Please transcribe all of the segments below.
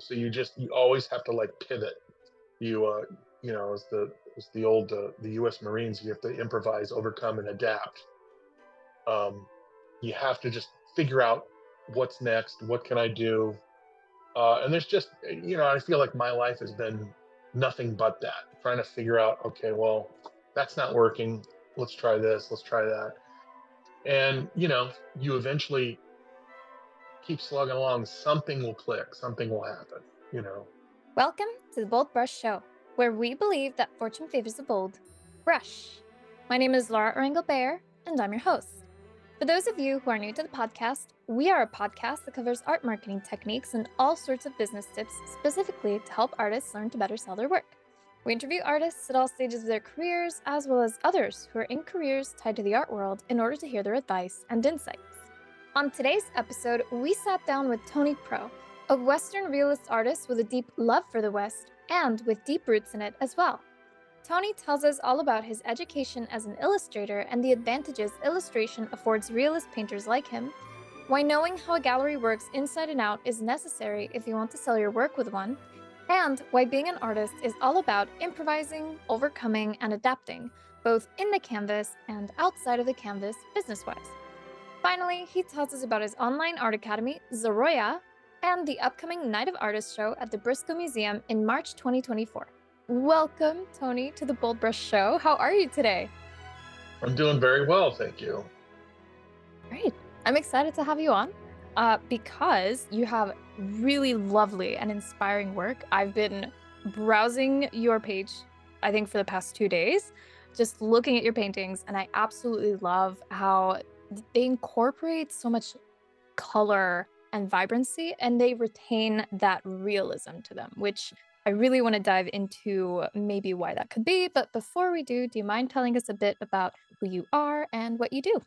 So you always have to like pivot. You as the old the U.S. Marines, you have to improvise, overcome, and adapt. Um, you have to just figure out what's next. What can I do? And there's just I feel like my life has been nothing but that, trying to figure out, okay, well, that's not working. Let's try this. Let's try that. And you eventually keep slugging along. Something will click. Something will happen. You know. Welcome to the BoldBrush Show, where we believe that fortune favors the bold. Brush. My name is Laura Orangel-Bear, and I'm your host. For those of you who are new to the podcast, we are a podcast that covers art marketing techniques and all sorts of business tips specifically to help artists learn to better sell their work. We interview artists at all stages of their careers, as well as others who are in careers tied to the art world in order to hear their advice and insights. On today's episode, we sat down with Tony Pro, a Western realist artist with a deep love for the West and with deep roots in it as well. Tony tells us all about his education as an illustrator and the advantages illustration affords realist painters like him, why knowing how a gallery works inside and out is necessary if you want to sell your work with one, and why being an artist is all about improvising, overcoming, and adapting, both in the canvas and outside of the canvas business-wise. Finally, he tells us about his online art academy, Zarolla, and the upcoming Night of Artists show at the Briscoe Museum in March 2024. Welcome, Tony, to the BoldBrush Show. How are you today? I'm doing very well, thank you. Great. I'm excited to have you on because you have really lovely and inspiring work. I've been browsing your page, I think, for the past 2 days, just looking at your paintings, and I absolutely love how they incorporate so much color and vibrancy, and they retain that realism to them, which I really want to dive into maybe why that could be. But before we do you mind telling us a bit about who you are and what you do?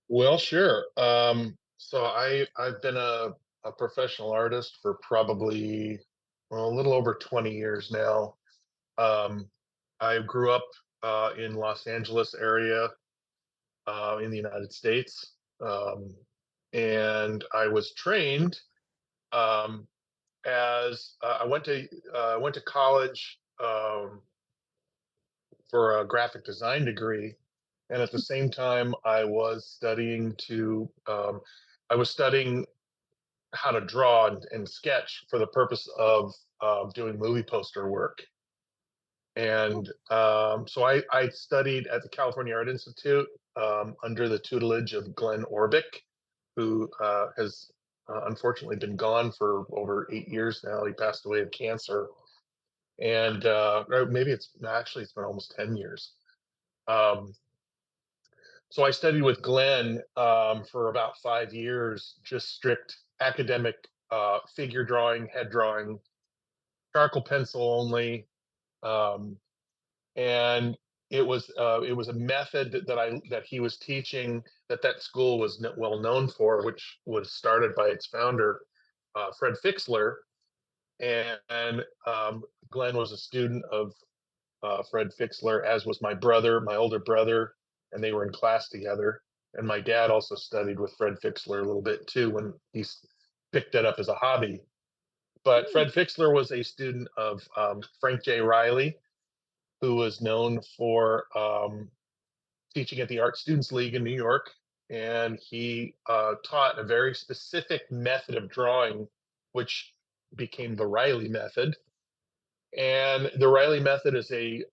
Well, sure. So I've been a professional artist for probably a little over 20 years now. Um, I grew up in Los Angeles area in the United States, and I was trained um, as I went to college for a graphic design degree, and at the same time I was studying how to draw and sketch for the purpose of doing movie poster work. Oh, And so I studied at the California Art Institute under the tutelage of Glenn Orbick, who has unfortunately been gone for over 8 years now. He passed away of cancer, and or maybe it's been almost 10 years. Um, so I studied with Glenn for about 5 years, just strict academic figure drawing, head drawing, charcoal pencil only, um, and it was a method that he was teaching that school was well known for, which was started by its founder, Fred Fixler, and Glenn was a student of Fred Fixler, as was my older brother, and they were in class together. And my dad also studied with Fred Fixler a little bit too when he picked it up as a hobby. But mm, Fred Fixler was a student of Frank J. Riley, who was known for teaching at the Art Students League in New York. And he taught a very specific method of drawing, which became the Riley method. And the Riley method is a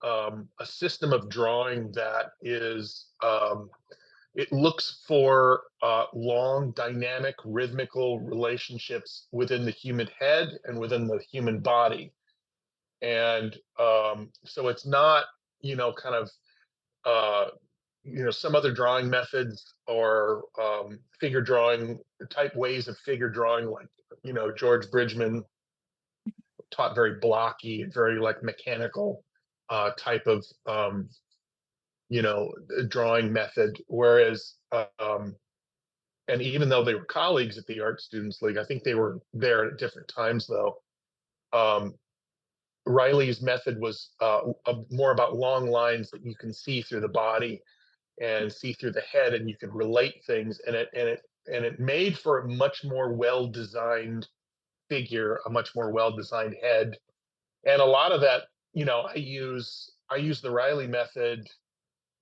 system of drawing that is it looks for long, dynamic, rhythmical relationships within the human head and within the human body. And so it's not, kind of uh, some other drawing methods or figure drawing type ways of figure drawing, like George Bridgman taught very blocky and very like mechanical type of drawing method. Whereas, and even though they were colleagues at the Art Students League, I think they were there at different times though. Um, Riley's method was more about long lines that you can see through the body and see through the head, and you can relate things, and it made for a much more well designed figure, a much more well-designed head. And a lot of that, I use the Riley method,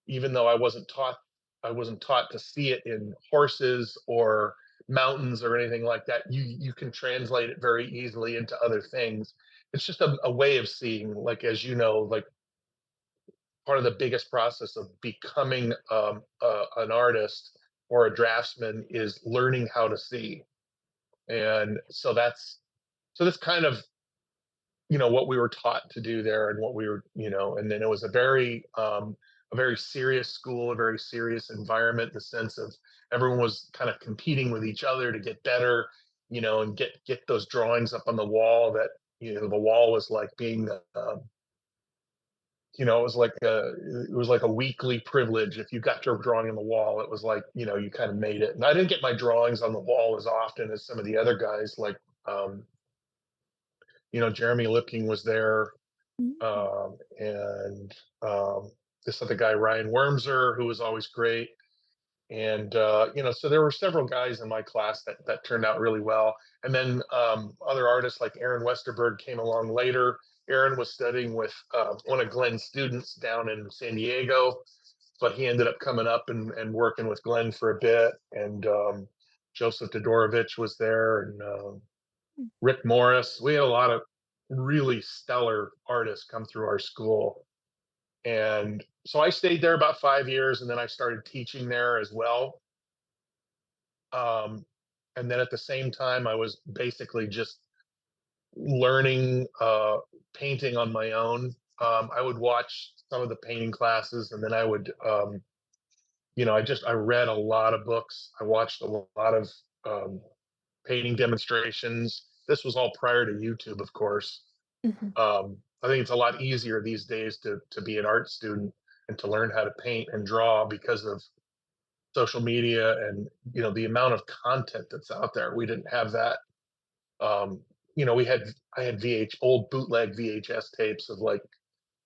even though I wasn't taught to see it in horses or mountains or anything like that. You can translate it very easily into other things. It's just a way of seeing, like, as you know, like, part of the biggest process of becoming an artist or a draftsman is learning how to see. And so that's kind of what we were taught to do there, and what we were, and then it was a very serious school, a very serious environment, in the sense of everyone was kind of competing with each other to get better, and get those drawings up on the wall. That the wall was like being it was like a weekly privilege. If you got your drawing on the wall, it was like, you kind of made it. And I didn't get my drawings on the wall as often as some of the other guys, like, Jeremy Lipking was there, Mm. and this other guy, Ryan Wormser, who was always great. And so there were several guys in my class that turned out really well. And then other artists like Aaron Westerberg came along later. Aaron was studying with one of Glenn's students down in San Diego, but he ended up coming up and working with Glenn for a bit. And Joseph Todorovich was there, and Rick Morris. We had a lot of really stellar artists come through our school. And so I stayed there about 5 years, and then I started teaching there as well. Um, and then at the same time, I was basically just learning painting on my own. I would watch some of the painting classes, and then I would, I read a lot of books. I watched a lot of um, painting demonstrations. This was all prior to YouTube, of course. Mhm. I think it's a lot easier these days to be an art student and to learn how to paint and draw because of social media, and the amount of content that's out there. We didn't have that. Um, we had I had old bootleg VHS tapes of, like,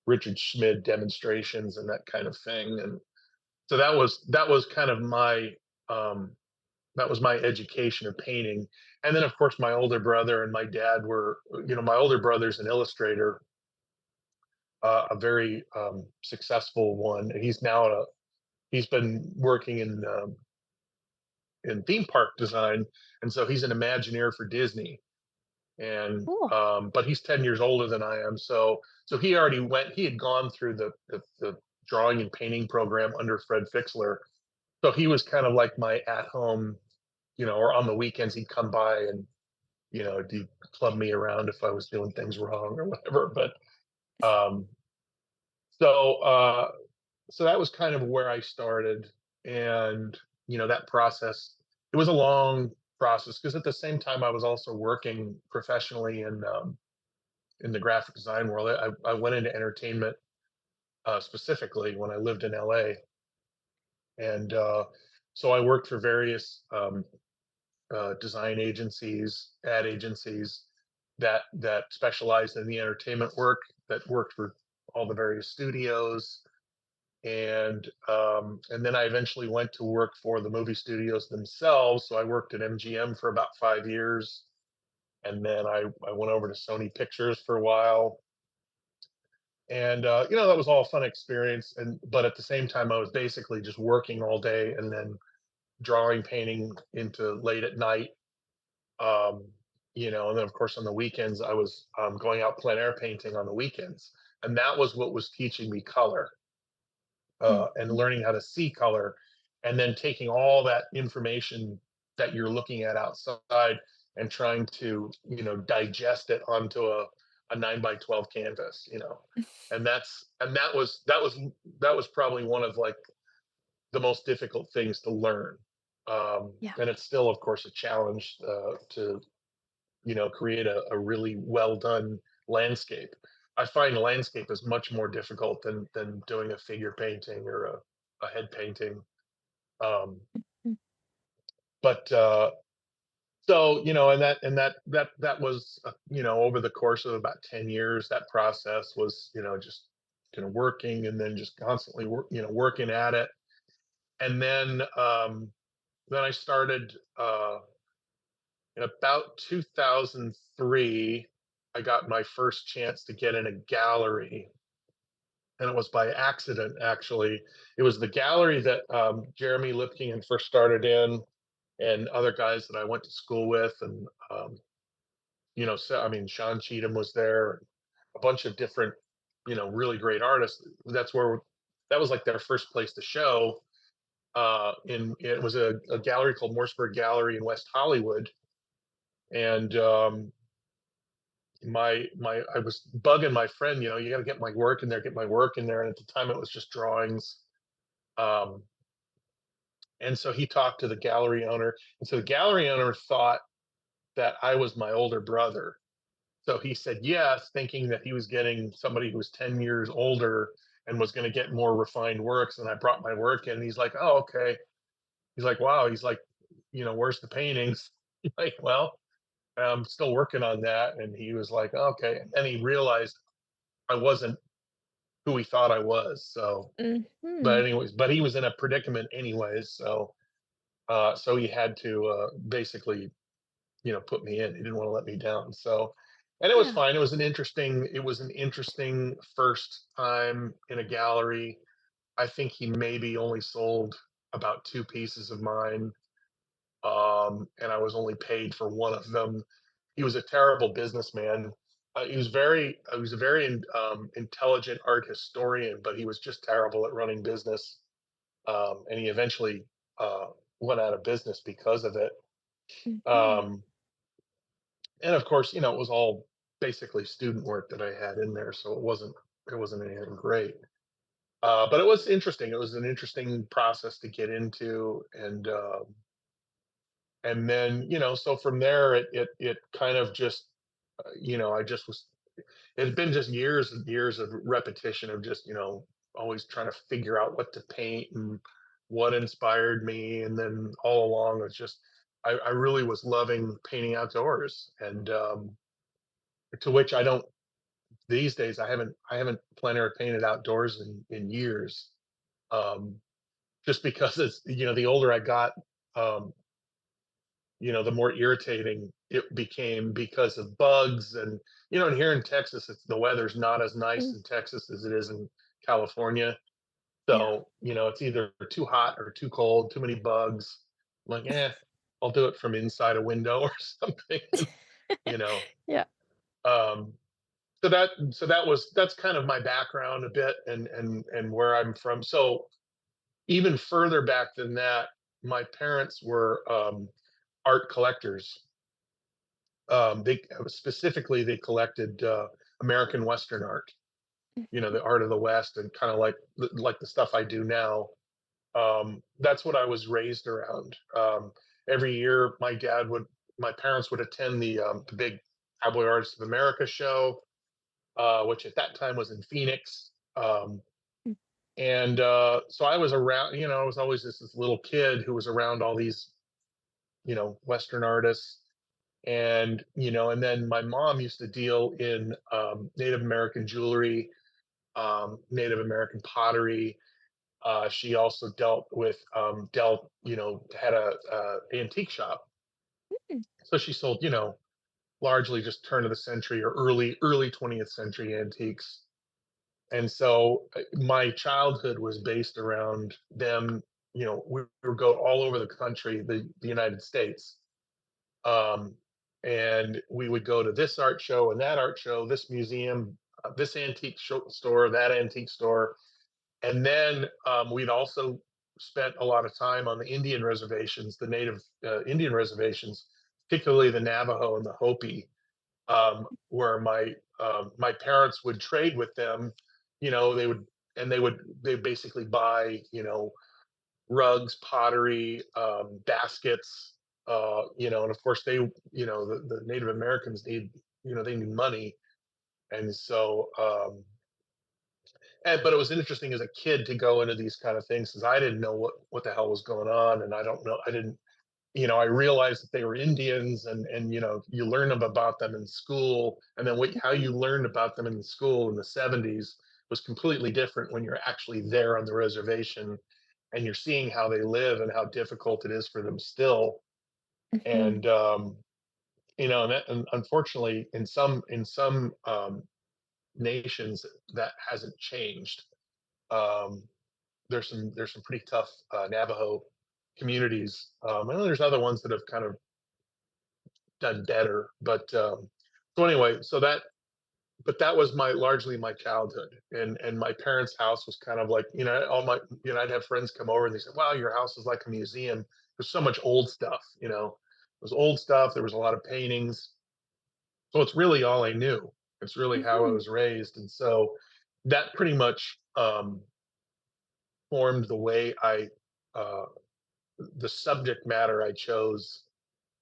Richard Schmid demonstrations and that kind of thing. And so that was kind of um, my education of painting. And then, of course, my older brother and my dad were, my older brother's an illustrator, a very successful one. And he's been working in theme park design, and so he's an Imagineer for Disney. And Cool. but he's 10 years older than I am, so he already went. He had gone through the drawing and painting program under Fred Fixler, so he was kind of like my at home, or on the weekends he'd come by and he'd club me around if I was doing things wrong or whatever. But um, so so that was kind of where I started. And that process, it was a long process, because at the same time I was also working professionally in the graphic design world. I went into entertainment, specifically when I lived in LA. And so I worked for various design agencies, ad agencies that specialized in the entertainment work, that worked for all the various studios. And then I eventually went to work for the movie studios themselves. So I worked at MGM for about 5 years, and then I went over to Sony Pictures for a while. And that was all a fun experience. And but at the same time, I was basically just working all day, and then drawing, painting into late at night. Um, and then, of course, on the weekends I was going out plein air painting on the weekends, and that was what was teaching me color, and Mhm. learning how to see color, and then taking all that information that you're looking at outside and trying to digest it onto a 9 by 12 canvas. And that was probably one of, like, the most difficult things to learn. Yeah. And it's still, of course, a challenge to create a really well done landscape. I find landscape is much more difficult than doing a figure painting or a head painting. Um, Mm. but so and that was, over the course of about 10 years. That process was, just working, and then just constantly working at it. And then I started in about 2003, I got my first chance to get in a gallery, and it was by accident, actually. It was the gallery that Jeremy Lipking had first started in, and other guys that I went to school with, and so I mean, Sean Cheatham was there, a bunch of different, really great artists. That was like their first place to show. In It was a gallery called Morseburg Gallery in West Hollywood, and my I was bugging my friend, you got to get my work in there, get my work in there. And at the time, it was just drawings. Um, and so he talked to the gallery owner, and so the gallery owner thought that I was my older brother. So he said yes, thinking that he was getting somebody who was 10 years older and was going to get more refined works. And I brought my work in, and he's like, "Oh, okay." He's like, "Wow." He's like, "Where's the paintings?" Like, "Well, I'm still working on that." And he was like, "Okay." And then he realized I wasn't who he thought I was. So, but Mhm. anyways, but he was in a predicament anyways. So he had to basically, put me in. He didn't want to let me down. So, and it was Yeah. fine. It was an interesting first time in a gallery. I think he maybe only sold about two pieces of mine, and I was only paid for one of them. He was a terrible businessman. He was a very intelligent art historian, but he was just terrible at running business. And he eventually uh, went out of business because of it. Mhm. Um, and of course, it was all basically student work that I had in there, so it wasn't anything great. But it was interesting. It was an interesting process to get into, and then so from there, it kind of just I just was. It had been just years and years of repetition of just always trying to figure out what to paint and what inspired me, and then all along it's just I really was loving painting outdoors, and to which I don't these days. I haven't plein air painted outdoors in years, um, just because it's the older I got, um, the more irritating it became because of bugs. And here in Texas, the weather's not as nice Mm. in Texas as it is in California. Yeah. So, it's either too hot or too cold, too many bugs. I'm like, I'll do it from inside a window or something. You know, Yeah. um, that's kind of my background a bit, and where I'm from. So even further back than that, my parents were art collectors. They specifically they collected American Western art, Mhm. the art of the West, and kind of like the stuff I do now. That's what I was raised around. Every year, my parents would attend the big Cowboy Artists of America show, which at that time was in Phoenix. Mm. And so I was around. I was always this little kid who was around all these Western artists. And then my mom used to deal in Native American jewelry, Native American pottery. She also had a antique shop. Mm. So she sold, largely just turn of the century or early 20th century antiques. And so my childhood was based around them. We would go all over the country, the United States, um, and we would go to this art show and that art show, this museum, this store, that antique store. And then we'd also spent a lot of time on the Indian reservations, the native Indian reservations, particularly the Navajo and the Hopi, where my parents would trade with them. They would they basically buy rugs, pottery, baskets, and of course the Native Americans they need money, and so but it was interesting as a kid to go into these kind of things because I didn't know what the hell was going on, and I didn't I realized that they were Indians, and you learn about them in school, and then how Mhm. you learned about them in school in the 70s was completely different when you're actually there on the reservation and you're seeing how they live and how difficult it is for them still. Mhm. And and unfortunately, in some nations that hasn't changed. Um, there's some pretty tough Navajo communities. And there's other ones that have kind of done better. So anyway, but that was my largely my childhood, and my parents' house was kind of like, all my, I'd have friends come over and they said, "Wow, your house is like a museum. There's so much old stuff, It was old stuff. There was a lot of paintings. So it's really all I knew. It's really how I Mhm. was raised, and so that pretty much formed uh, the subject matter I chose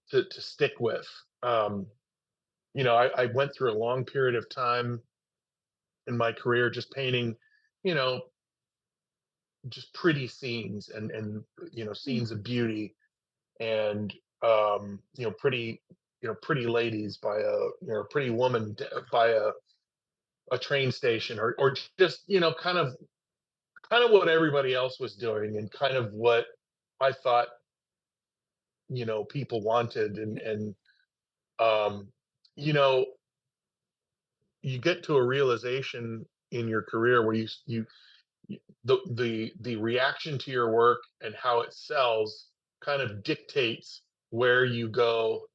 to stick with. I went through a long period of time in my career just painting, you know, just pretty scenes and Mm. scenes of beauty and pretty pretty ladies by a pretty woman by a train station or just kind of what everybody else was doing and kind of what I thought people wanted and um you know you get to a realization in your career where the reaction to your work and how it sells kind of dictates where you go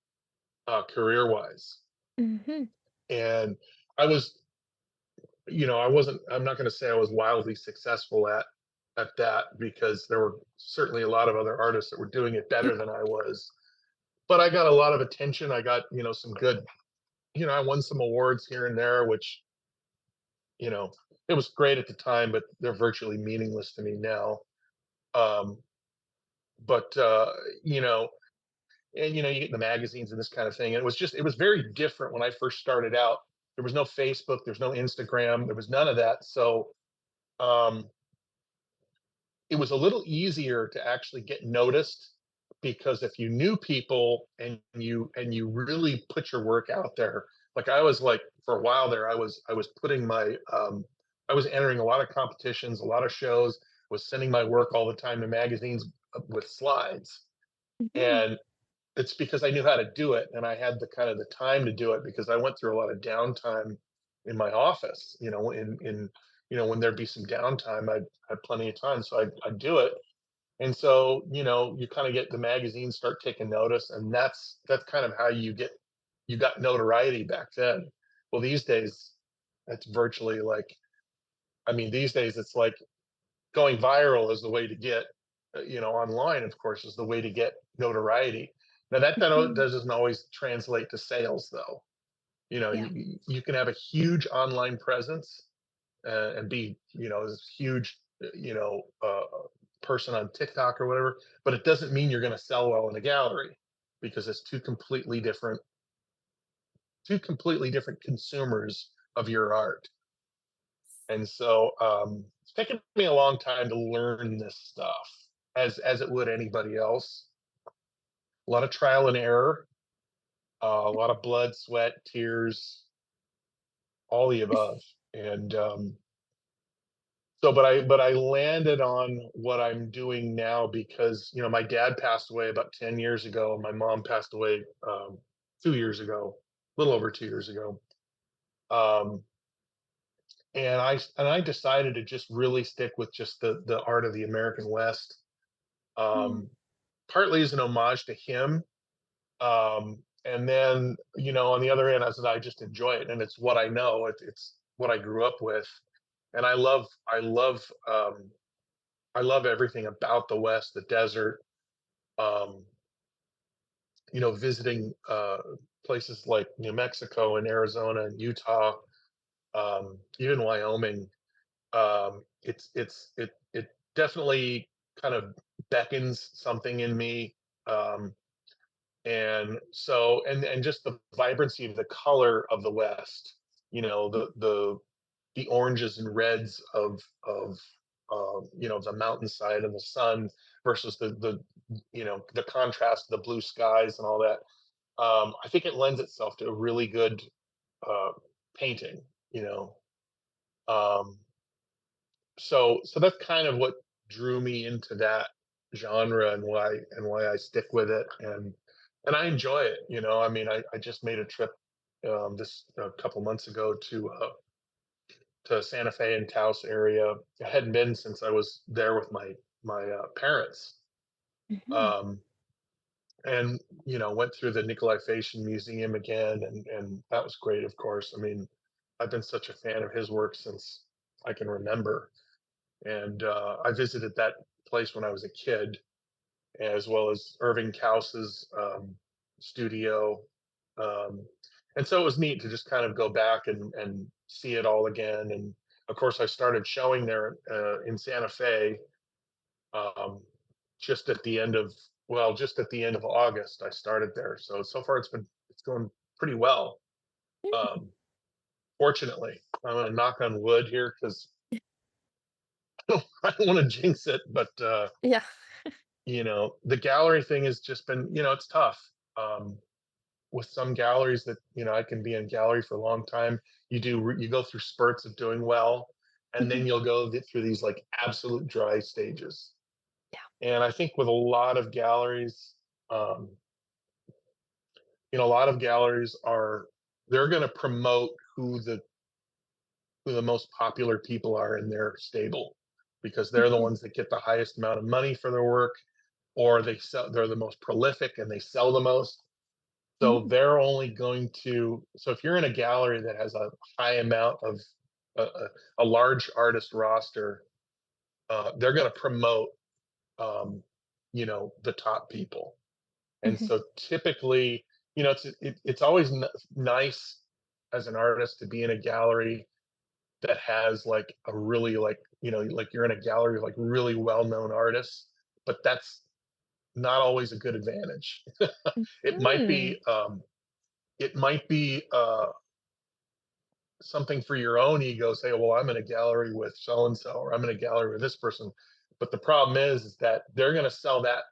career wise. Mhm. And I was I'm not going to say I was wildly successful at that because there were certainly a lot of other artists that were doing it better than I was, but I got a lot of attention. I got some good, I won some awards here and there, which you know it was great at the time, but they're virtually meaningless to me now. um but you know and you get in the magazines and this kind of thing, and it was very different when I first started out. There was no Facebook, there's no Instagram, there was none of that. So um it was a little easier to actually get noticed, because if you knew people and you really put your work out there, like I was like for a while there, I was putting my I was entering a lot of competitions, a lot of shows, was sending my work all the time to magazines with slides. Mhm. And it's because I knew how to do it, and I had the kind of the time to do it because I went through a lot of downtime in my office. When there'd be some downtime, I'd had plenty of time, so I'd do it. And so you kind of get the magazines start taking notice, and that's kind of how you got notoriety back then. Well, these days, it's virtually like, I mean, these days it's like going viral is the way to get, online, of course, is the way to get notoriety. Now that Mhm. doesn't always translate to sales, though. Yeah. You can have a huge online presence and be, this huge, person on TikTok or whatever, but it doesn't mean you're going to sell well in a gallery, because it's two completely different consumers of your art. And so it's taken me a long time to learn this stuff, as it would anybody else. A lot of trial and error, a lot of blood, sweat, tears, all the above. And but I landed on what I'm doing now because my dad passed away about 10 years ago, and my mom passed away 2 years ago, a little over 2 years ago. Um, and I decided to just really stick with just the art of the American West, Mm. um, partly as an homage to him. And then, on the other hand, I just enjoy it, and it's what I know. It's what I grew up with, and I love everything about the West, the desert. Um, visiting places like New Mexico and Arizona and Utah, even Wyoming. It definitely kind of beckons something in me. Um, and just the vibrancy of the color of the West, the oranges and reds of the mountainside and the sun versus the contrast of the blue skies and all that. I think it lends itself to a really good uh, painting. You know, um, so that's kind of what drew me into that genre, and why I stick with it. And and I enjoy it. I mean, I just made a trip this a couple months ago to Santa Fe and Taos area. I hadn't been since I was there with my parents, Mhm. um, and went through the Nikolai Fashion Museum again, and that was great. Of course, I mean, I've been such a fan of his work since I can remember, and I visited that place when I was a kid, as well as Irving Kaus's studio. Um, and so it was neat to just kind of go back and see it all again. And of course, I started showing there in Santa Fe um, just at the end of just at the end of August. I started there, so far it's going pretty well. Mm. Um, Fortunately, I'm going to knock on wood here because I don't want to jinx it, but Yeah. the gallery thing has just been, it's tough. Um, with some galleries that, I can be in gallery for a long time. You go through spurts of doing well, and Mhm. then you'll through these like absolute dry stages. Yeah. And I think with a lot of galleries, um, a lot of galleries they're going to promote who the most popular people are in their stable because they're the Mhm. ones that get the highest amount of money for their work, or they're the most prolific and they sell the most. So Mm. they're only going to so if you're in a gallery that has a high amount of a large artist roster, they're going to promote um, the top people. And Mhm. so typically, it's always nice as an artist to be in a gallery that has like a really like like you're in a gallery of like really well-known artists, but that's not always a good advantage. It might Mhm. be it might be something for your own ego. Say, well, I'm in a gallery with so and so, or I'm in a gallery with this person. But the problem is that they're going to sell that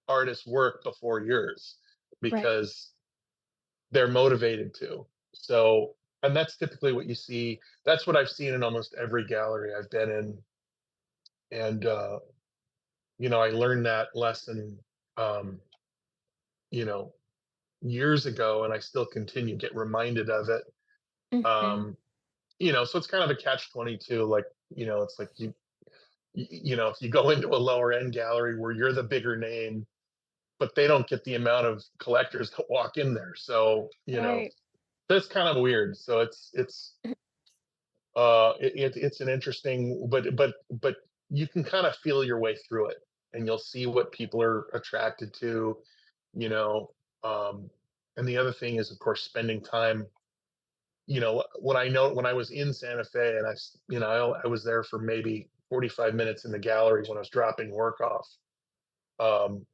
artist's work before yours Right. because they're motivated to. So, and that's typically what you see. That's what I've seen in almost every gallery I've been in. And, I learned that lesson, um, you know, years ago, and I still continue to get reminded of it. Mhm. Um, so it's kind of a catch 22. Like, it's like if you go into a lower end gallery where you're the bigger name, but they don't get the amount of collectors that walk in there. So, Right. that's kind of weird. So it's an interesting, but you can kind of feel your way through it, and you'll see what people are attracted to, you know. Um, and the other thing is, of course, spending time. When I was in Santa Fe, and I was there for maybe 45 minutes in the gallery when I was dropping work off. Um,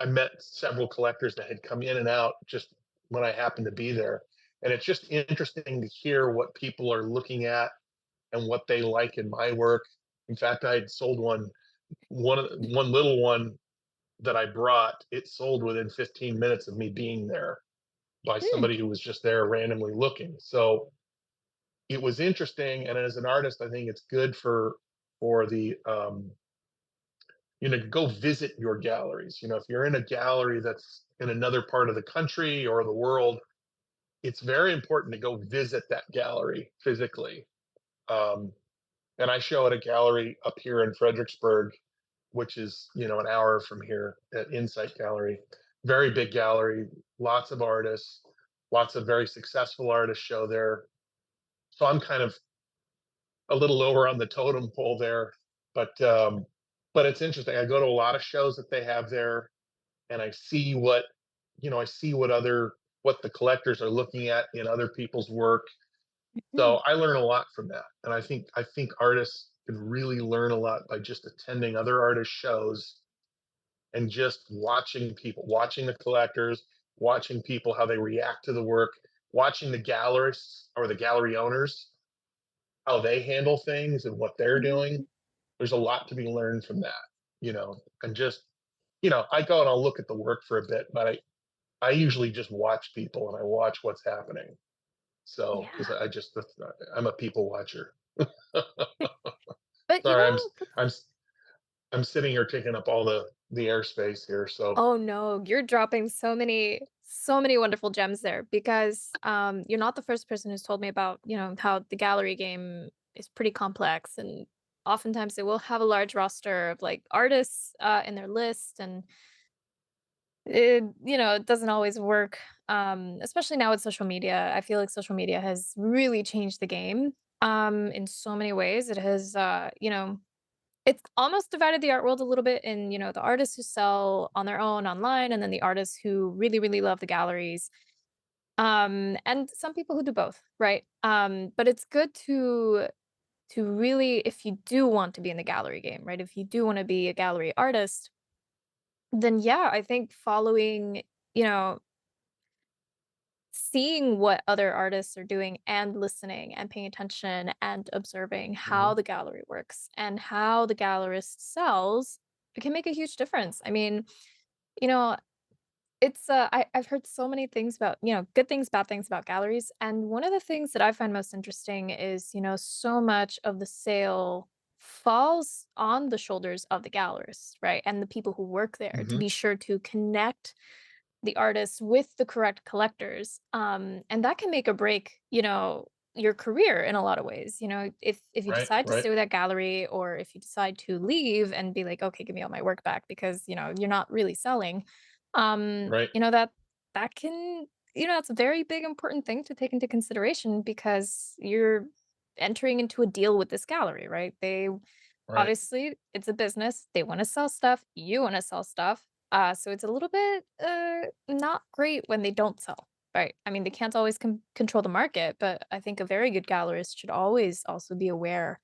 I met several collectors that had come in and out just when I happened to be there, and it's just interesting to hear what people are looking at and what they like in my work. In fact, I had sold one little one that I brought. It sold within 15 minutes of me being there by Mm. somebody who was just there randomly looking. So it was interesting, and as an artist, I think it's good for the go visit your galleries. If you're in a gallery that's in another part of the country or the world, it's very important to go visit that gallery physically. Um, and I show at a gallery up here in Fredericksburg, which is an hour from here at Insight Gallery. Very big gallery, lots of artists, lots of very successful artists show there. So I'm kind of a little lower on the totem pole there, but but it's interesting. I go to a lot of shows that they have there, and I see what the collectors are looking at in other people's work. So Mhm. I learn a lot from that, and I think artists can really learn a lot by just attending other artist shows and just watching the collectors, watching people how they react to the work, watching the gallerists or the gallery owners how they handle things and what they're doing. Mhm. There's a lot to be learned from that, and just I go and I'll look at the work for a bit, but I usually just watch people and I watch what's happening. So because Yeah. I'm a people watcher. But Sorry, that's I'm I'm sitting here taking up all the the airspace here. So, Oh no, you're dropping so many wonderful gems there because you're not the first person who's told me about, how the gallery game is pretty complex and oftentimes they will have a large roster of like artists in their list and it doesn't always work. Especially now with social media. I feel like social media has really changed the game in so many ways. It has it's almost divided the art world a little bit in, the artists who sell on their own online and then the artists who really, really love the galleries. And some people who do both, right? But it's good to really, if you do want to be in the gallery game, right? If you do want to be a gallery artist, then yeah, I think following, you know, seeing what other artists are doing and listening and paying attention and observing how mhm, the gallery works and how the gallerist sells, it can make a huge difference. I mean, you know, I've heard so many things about, good things, bad things about galleries. And one of the things that I find most interesting is, so much of the sale falls on the shoulders of the gallerists, right? And the people who work there to mhm, be sure to connect the artists with the correct collectors. And that can make or break, your career in a lot of ways. If you right, decide to right, stay with that gallery or if you decide to leave and be like, okay, give me all my work back because, you're not really selling, right, that can, it's a very big important thing to take into consideration because you're entering into a deal with this gallery, right? They right, obviously, it's a business, they wanna sell stuff, you wanna sell stuff, so it's a little bit, not great when they don't sell, right? I mean, they can't always control the market, but I think a very good gallerist should always also be aware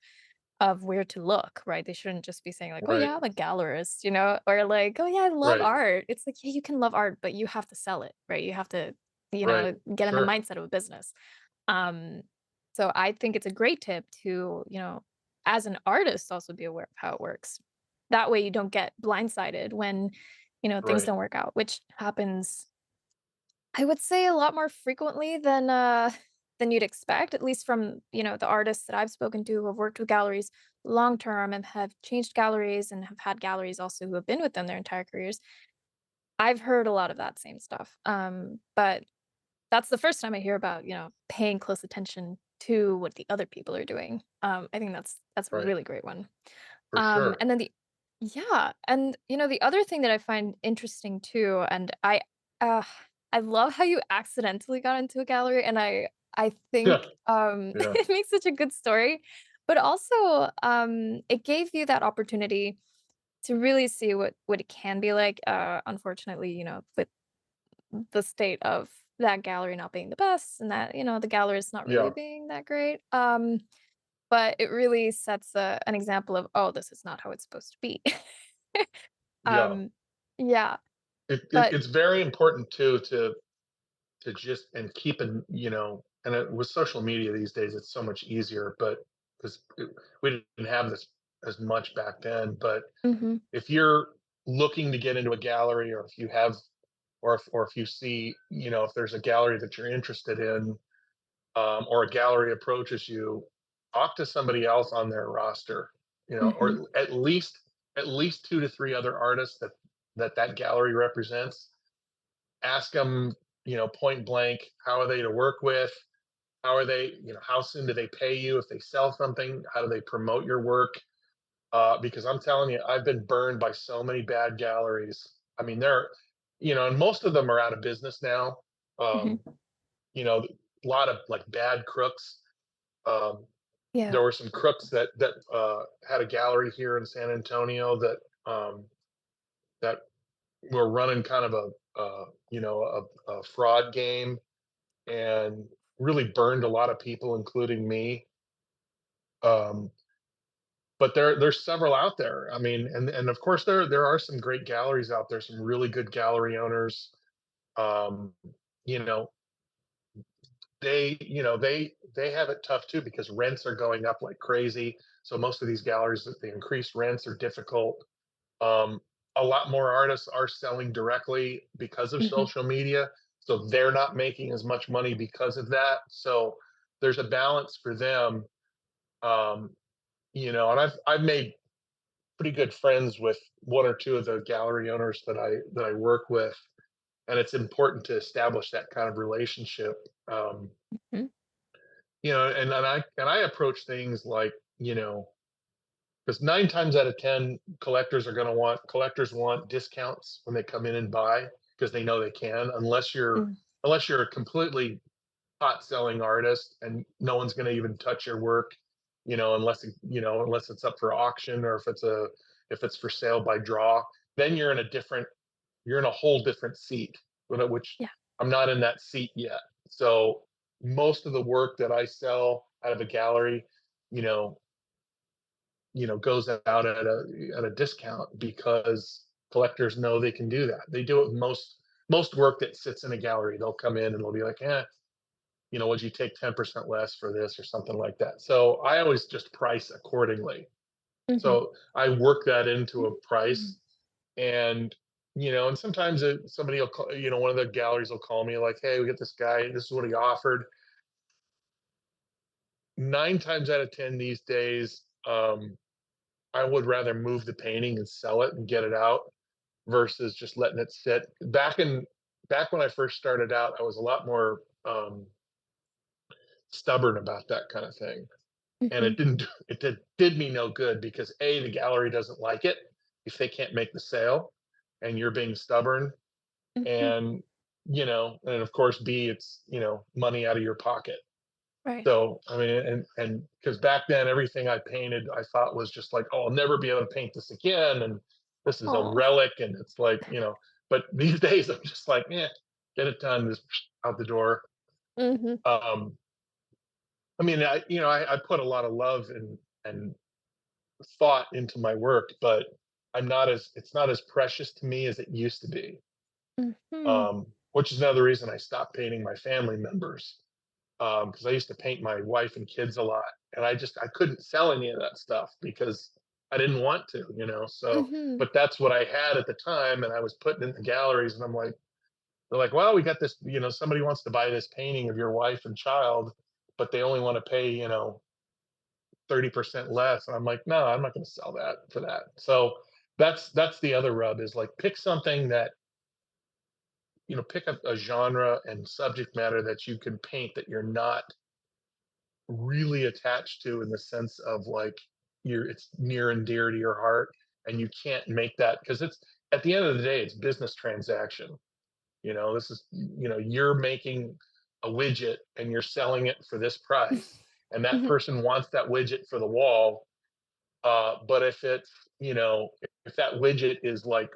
of where to look, right? They shouldn't just be saying like, "Oh, right, yeah, I'm a gallerist," or like, "Oh, yeah, I love right, art." It's like, yeah, you can love art, but you have to sell it, right? You have to, right. get in the Sure. mindset of a business. Um, so I think it's a great tip to, as an artist, also be aware of how it works. That way you don't get blindsided when, things Right. don't work out, which happens, I would say, a lot more frequently than you'd expect, at least from, the artists that I've spoken to who have worked with galleries long term and have changed galleries and have had galleries also who have been with them their entire careers. I've heard a lot of that same stuff. But that's the first time I hear about, paying close attention to what the other people are doing. I think that's a Right. really great one. For sure. And then the yeah, and the other thing that I find interesting too, and uh I love how you accidentally got into a gallery, and I Yeah. think Yeah. it makes such a good story, but also it gave you that opportunity to really see what it can be like. Unfortunately, with the state of that gallery not being the best and that, the gallery not really Yeah. being that great. But it really sets an example of, oh, this is not how it's supposed to be. Yeah. um, yeah, but It's very important too to just and keep an and with social media these days it's so much easier, but because we didn't have this as much back then. But mhm, if you're looking to get into a gallery, or if you have, or if you see, if there's a gallery that you're interested in, or a gallery approaches you, talk to somebody else on their roster, mhm, or at least 2 to 3 other artists that gallery represents. Ask them, point blank, how are they to work with? How are they? How soon do they pay you if they sell something? How do they promote your work? Because I'm telling you, I've been burned by so many bad galleries. I mean, and most of them are out of business now. mhm. Um, a lot of like bad crooks. Um, Yeah. there were some crooks that had a gallery here in San Antonio that were running kind of a fraud game, and really burned a lot of people, including me. Um, but there's several out there. I mean, and of course there are some great galleries out there, some really good gallery owners. Um, you know, they have it tough too because rents are going up like crazy. So most of these galleries, the increased rents are difficult. Um, a lot more artists are selling directly because of Mhm, social media, so they're not making as much money because of that. So there's a balance for them. And I've made pretty good friends with one or two of the gallery owners that I work with, and it's important to establish that kind of relationship. Um, Mhm. and I approach things like, because 9 times out of 10, collectors want discounts when they come in and buy because they know they can, Mm. unless you're a completely hot selling artist and no one's going to even touch your work, unless it's up for auction or if it's for sale by draw. Then you're in a whole different seat, which Yeah. I'm not in that seat yet. So most of the work that I sell out of a gallery, you know, goes out at a discount because collectors know they can do that. They do it with most work that sits in a gallery. They'll come in and they'll be like, would you take 10% less for this or something like that? So I always just price accordingly. Mhm. So I work that into a Mhm. price, and and sometimes somebody will call, one of the galleries will call me like, hey, we get this guy, this is what he offered. 9 times out of 10 these days, I would rather move the painting and sell it and get it out versus just letting it sit. Back when I first started out, I was a lot more stubborn about that kind of thing, and Mhm. it did me no good because the gallery doesn't like it if they can't make the sale, and you're being stubborn, Mhm. and and of course b, it's money out of your pocket. Right. So I mean, and because back then everything I painted I thought was just like, oh, I'll never be able to paint this again, and this is a Oh. relic, and it's like, but these days I'm just like, get it done, just out the door. Mhm. um I mean, I put a lot of love and thought into my work, but it's not as precious to me as it used to be. Mhm. Which is another reason I stopped painting my family members, because I used to paint my wife and kids a lot, and I couldn't sell any of that stuff because I didn't want to. So, Mhm. but that's what I had at the time, and I was putting it in the galleries, and they're like, well, we got this, somebody wants to buy this painting of your wife and child, but they only want to pay, 30% less. And I'm like, no, I'm not going to sell that for that. So that's the other rub is like, pick something that, pick up a genre and subject matter that you can paint that you're not really attached to in the sense of like it's near and dear to your heart, and you can't make that because it's at the end of the day it's business transaction. This is, you're making a widget and you're selling it for this price, and that Mhm. person wants that widget for the wall. But if that widget is like,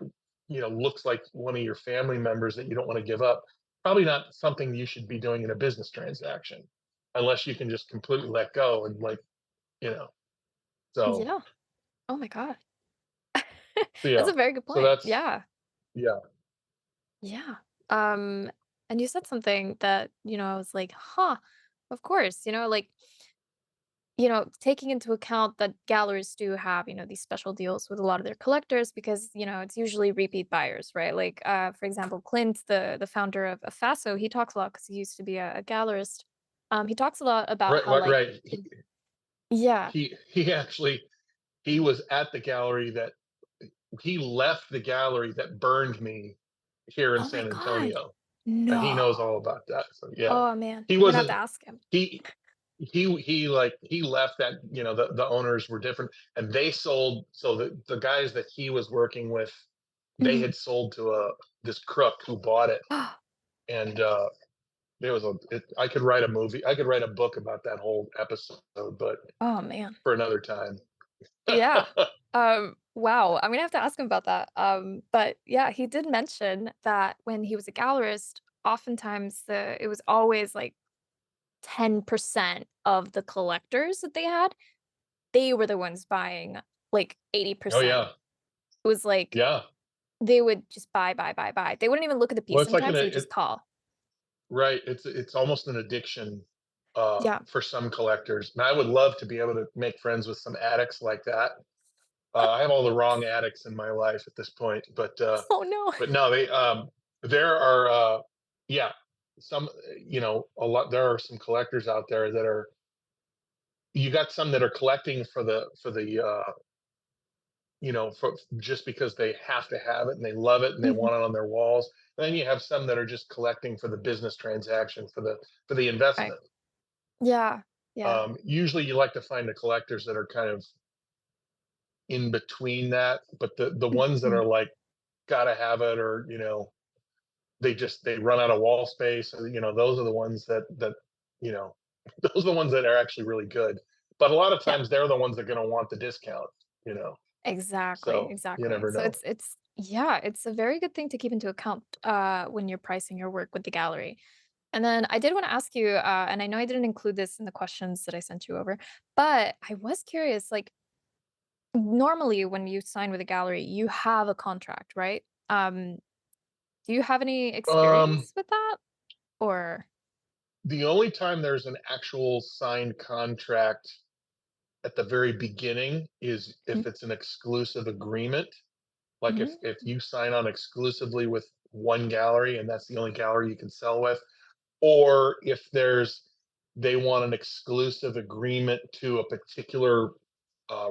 looks like one of your family members that you don't want to give up, probably not something you should be doing in a business transaction, unless you can just completely let go and like, you know. So Yeah. Oh my god. so That's yeah. a very good So point. that's Yeah. yeah. Yeah. And you said something that, I was like, "Huh, of course," like, taking into account that galleries do have, these special deals with a lot of their collectors because, it's usually repeat buyers, right? Like, for example, Clint, the founder of Faso, he talks a lot because he used to be a gallerist. He talks a lot about Right, how, right, like, right. yeah. He actually he was at the gallery that he left the gallery that burned me here in Oh my San god. Antonio, and he No. knows all about that. So yeah, Oh man. he I'm gonna have to wasn't ask him. he left that, the owners were different, and they sold. So the guys that he was working with, they Mhm. had sold to a this crook who bought it, and I could write a movie, I could write a book about that whole episode, but Oh man. for another time. Yeah. Wow. I'm gonna have to ask him about that. But yeah, he did mention that when he was a gallerist, oftentimes it was always like 10% of the collectors that they had, they were the ones buying like Oh 80%. yeah, It was like yeah. they would just buy, buy, buy, buy. They wouldn't even look at the Well, piece it's like sometimes, they would just call. right. It's almost an addiction, Yeah. for some collectors, and I would love to be able to make friends with some addicts like that. I have all the wrong addicts in my life at this point, Oh no. but no, there are, yeah, some, a lot. There are some collectors out there that are. You got some that are collecting for the just because they have to have it and they love it and they Mhm. want it on their walls. And then you have some that are just collecting for the business transaction, for the Right. investment. Yeah. Yeah. Usually, you like to find the collectors that are kind of in between that, but the ones that Mhm. are like gotta have it, or they run out of wall space. Those are the ones that you know those are the ones that are actually really good. But a lot of Yeah. times they're the ones that are going to want the discount. You know, Exactly, so you exactly. never So know. it's yeah, it's a very good thing to keep into account when you're pricing your work with the gallery. And then I did want to ask you, and I know I didn't include this in the questions that I sent you over, but I was curious, like normally when you sign with a gallery, you have a contract, right? Do you have any Um, experience with that? Or the only time there's an actual signed contract at the very beginning is Mhm, if it's an exclusive agreement. Like if mhm, if you sign on exclusively with one gallery and that's the only gallery you can sell with, or if they want an exclusive agreement to a particular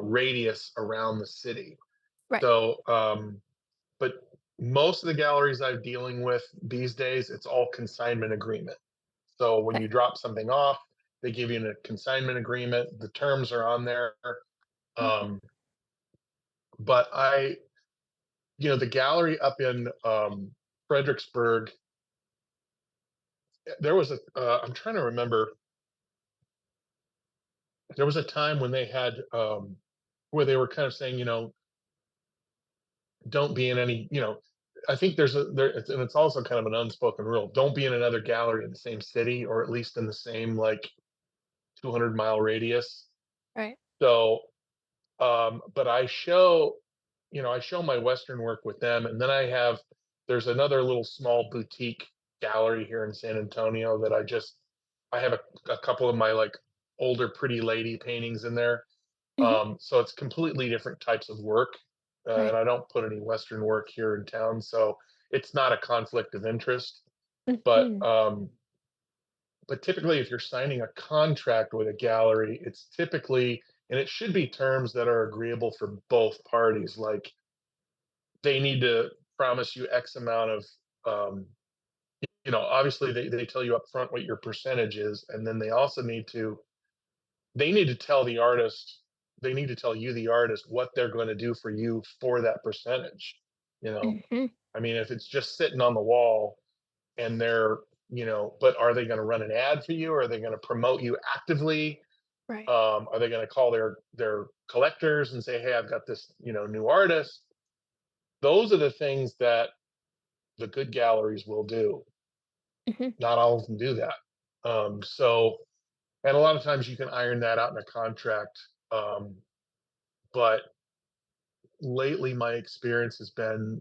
radius around the city. right. So, but most of the galleries I'm dealing with these days, it's all consignment agreement. So when Okay. you drop something off, they give you a consignment agreement. The terms are on there. Mhm, Um, but the gallery up in Fredericksburg, there was I'm trying to remember, there was a time when they had where they were kind of saying, don't be in any, I think and it's also kind of an unspoken rule. Don't be in another gallery in the same city, or at least in the same like 200-mile radius. right. So, but I show my Western work with them, and then there's another little small boutique gallery here in San Antonio that I have a couple of my like older pretty lady paintings in there. Mhm, So it's completely different types of work, and right. I don't put any Western work here in town, so it's not a conflict of interest. But Mhm, but typically, if you're signing a contract with a gallery, it's typically, and it should be terms that are agreeable for both parties. Like they need to promise you X amount of, obviously they tell you up front what your percentage is, and then they need to tell the artist, they need to tell you, the artist, what they're going to do for you for that percentage. You know, mhm, I mean, if it's just sitting on the wall and but are they going to run an ad for you? Are they going to promote you actively? right. Are they going to call their collectors and say, "Hey, I've got this, new artist"? Those are the things that the good galleries will do. Mhm, Not all of them do that. So, and a lot of times you can iron that out in a contract. But lately, my experience has been,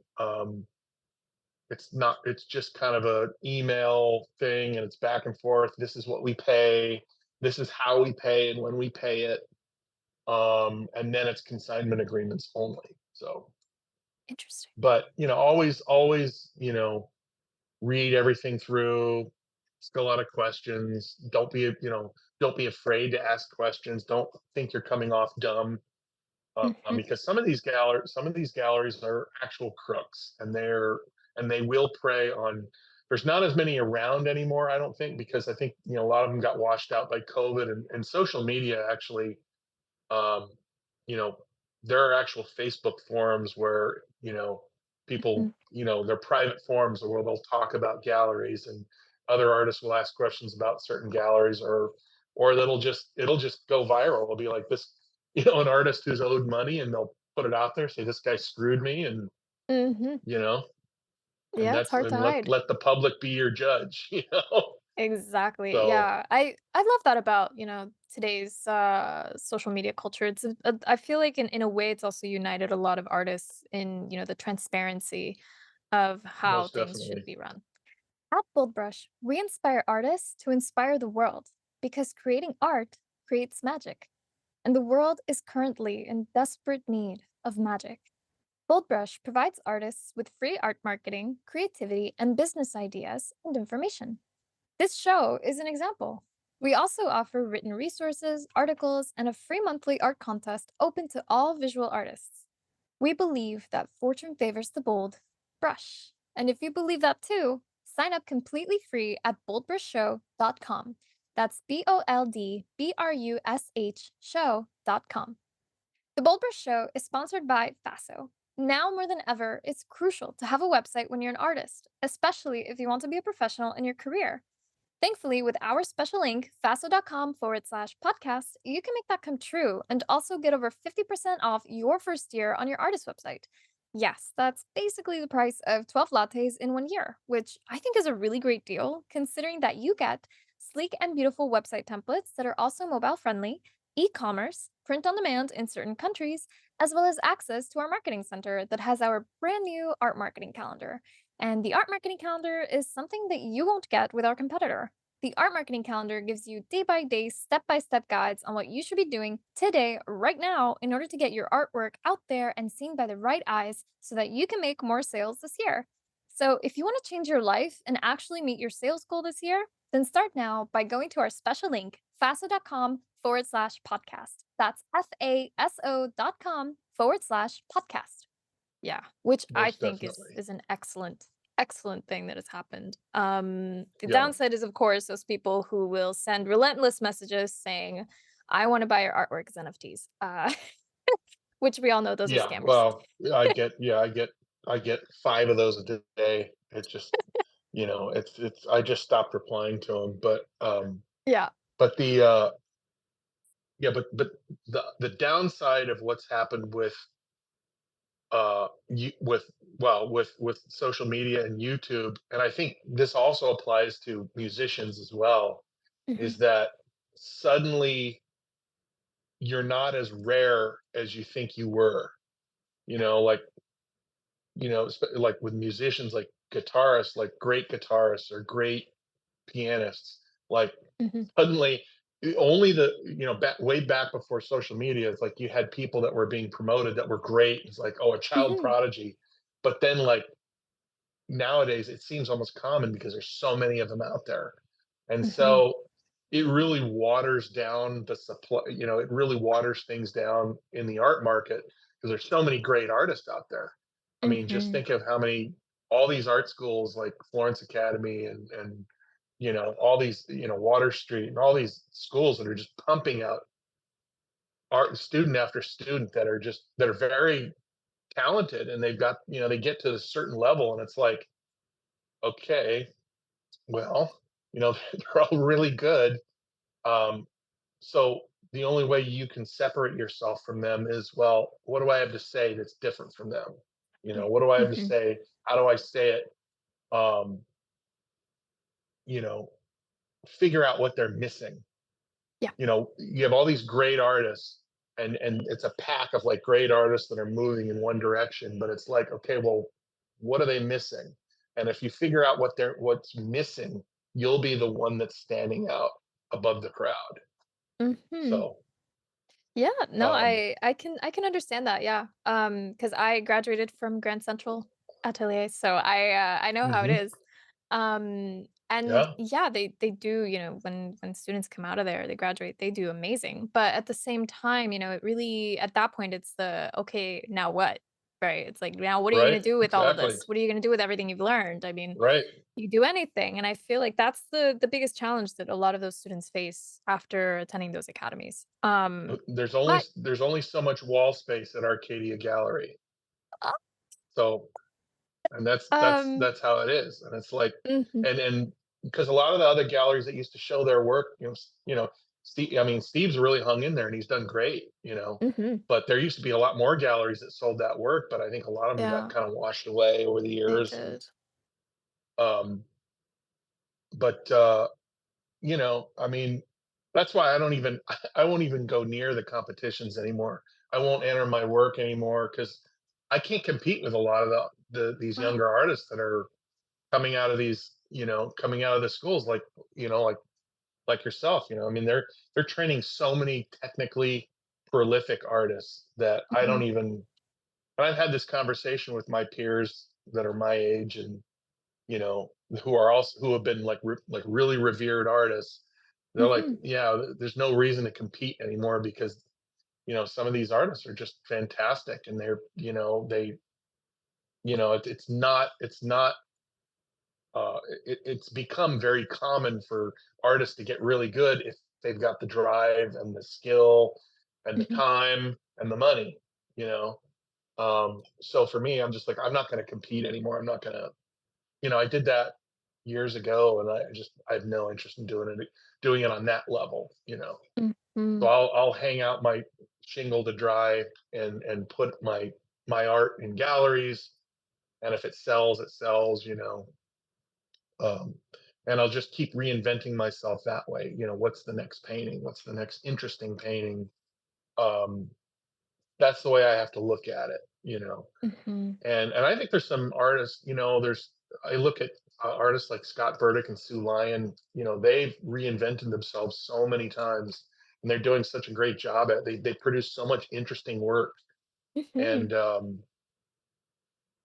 it's just kind of a email thing, and it's back and forth. This is what we pay. This is how we pay and when we pay it. And then it's consignment agreements only. So, interesting. but always, read everything through. Ask a lot of questions. Don't be afraid to ask questions. Don't think you're coming off dumb, Mhm, because some of these galleries are actual crooks, and they will prey on. There's not as many around anymore, I don't think, because I think a lot of them got washed out by COVID, and social media actually. Um, you know, there are actual Facebook forums where mhm, people, they're private forums where they'll talk about galleries, and other artists will ask questions about certain galleries, or it'll just go viral. It'll be like this, an artist who's owed money, and they'll put it out there, say this guy screwed me, and mhm. you know, and Yeah, it's hard to hide. let the public be your judge, Exactly. So Yeah. I love that about, today's social media culture. I feel like in a way it's also united a lot of artists in, the transparency of how most things should definitely. be run. At BoldBrush, we inspire artists to inspire the world because creating art creates magic. And the world is currently in desperate need of magic. BoldBrush provides artists with free art marketing, creativity, and business ideas and information. This show is an example. We also offer written resources, articles, and a free monthly art contest open to all visual artists. We believe that fortune favors the bold brush. And if you believe that too, sign up completely free at boldbrushshow.com. That's BoldBrush show.com. The Bold Brush Show is sponsored by Faso. Now more than ever, it's crucial to have a website when you're an artist, especially if you want to be a professional in your career. Thankfully, with our special link, faso.com/podcast, you can make that come true and also get over 50% off your first year on your artist website. Yes, that's basically the price of 12 lattes in 1 year, which I think is a really great deal considering that you get sleek and beautiful website templates that are also mobile friendly, e commerce, print on demand in certain countries, as well as access to our marketing center that has our brand new art marketing calendar. And the art marketing calendar is something that you won't get with our competitor. The art marketing calendar gives you day by day, step by step guides on what you should be doing today, right now, in order to get your artwork out there and seen by the right eyes so that you can make more sales this year. So, if you want to change your life and actually meet your sales goal this year, then start now by going to our special link, faso.com/podcast. That's FASO.com/podcast. Yeah, which I Most think is definitely. is an excellent thing that has happened. The Yeah. downside is, of course, those people who will send relentless messages saying, "I want to buy your artwork as NFTs," which we all know those are Yeah. scammers. Well, I get 5 of those a day. It's just, it's I just stopped replying to them. Yeah. But but the downside of what's happened with you with well with social media and YouTube, and I think this also applies to musicians as well, Mhm, is that suddenly you're not as rare as you think you were. You know, like like with musicians, like guitarists, like great guitarists or great pianists, like mhm, suddenly only way back before social media, it's like you had people that were being promoted that were great. It's like, oh, a child mhm, prodigy. But then like nowadays it seems almost common because there's so many of them out there. And mhm, so it really waters down the supply, it really waters things down in the art market because there's so many great artists out there. I mean, just mhm, think of how many all these art schools like Florence Academy and all these, Water Street and all these schools that are just pumping out art student after student that are very talented, and they've got, they get to a certain level and it's like, okay, well, they're all really good. Um, so the only way you can separate yourself from them is, well, what do I have to say that's different from them? What do I have to mhm. say? How do I say it? Um, you know, Figure out what they're missing. Yeah. You have all these great artists, and it's a pack of like great artists that are moving in one direction, but it's like, okay, well, what are they missing? And if you figure out what's missing, you'll be the one that's standing out above the crowd. Mhm. So, Yeah, no, um, I can understand that, yeah. Because I graduated from Grand Central Atelier, so I know how it mhm, is. And yeah, yeah, they do, when students come out of there, they graduate, they do amazing. But at the same time, it really at that point it's the okay, now what? Right? It's like now what are you right, gonna do with all of exactly, this? What are you gonna do with everything you've learned? I mean, right. you do anything. And I feel like that's the biggest challenge that a lot of those students face after attending those academies. But There's only so much wall space at Arcadia Gallery. uh, So, and that's um, that's how it is, and it's like, mhm, and because a lot of the other galleries that used to show their work, Steve, I mean, Steve's really hung in there and he's done great, mhm, but there used to be a lot more galleries that sold that work, but I think a lot of them got yeah, kind of washed away over the they years. And did. um but I mean, that's why I won't even go near the competitions anymore. I won't enter my work anymore because I can't compete with a lot of these Wow. younger artists that are coming out of the schools, like, yourself. I mean, they're training so many technically prolific artists that I don't Mhm, even and I've had this conversation with my peers that are my age and, who have been like really revered artists. They're like, mhm, yeah, there's no reason to compete anymore because, some of these artists are just fantastic, and it's not it's become very common for artists to get really good if they've got the drive and the skill and the Mhm. time and the money, you know. So for me, I'm just like, I'm not going to compete anymore. I'm not going to, I did that years ago, and I have no interest in doing it on that level, So Mhm. I'll hang out my shingle to dry and put my art in galleries, and if it sells, it sells, um, and I'll just keep reinventing myself that way. What's the next painting? What's the next interesting painting? Um, that's the way I have to look at it. Mhm. And I think there's some artists, I look at artists like Scott Burdick and Sue Lyon. They've reinvented themselves so many times, and they're doing such a great job at. They produce so much interesting work, Mhm.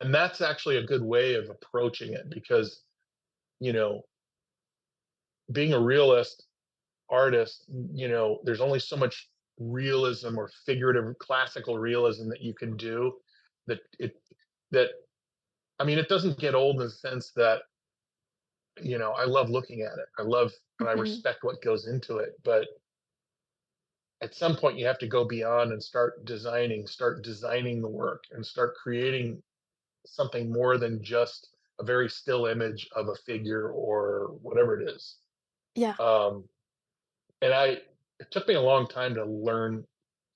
and that's actually a good way of approaching it because you know being a realist artist, there's only so much realism or figurative classical realism that you can do. That it that I mean, it doesn't get old in the sense that I love looking at it. I love and I Mhm. respect what goes into it. But at some point, you have to go beyond and start designing the work, and start creating something more than just a very still image of a figure or whatever it is. Yeah. Um, and it took me a long time to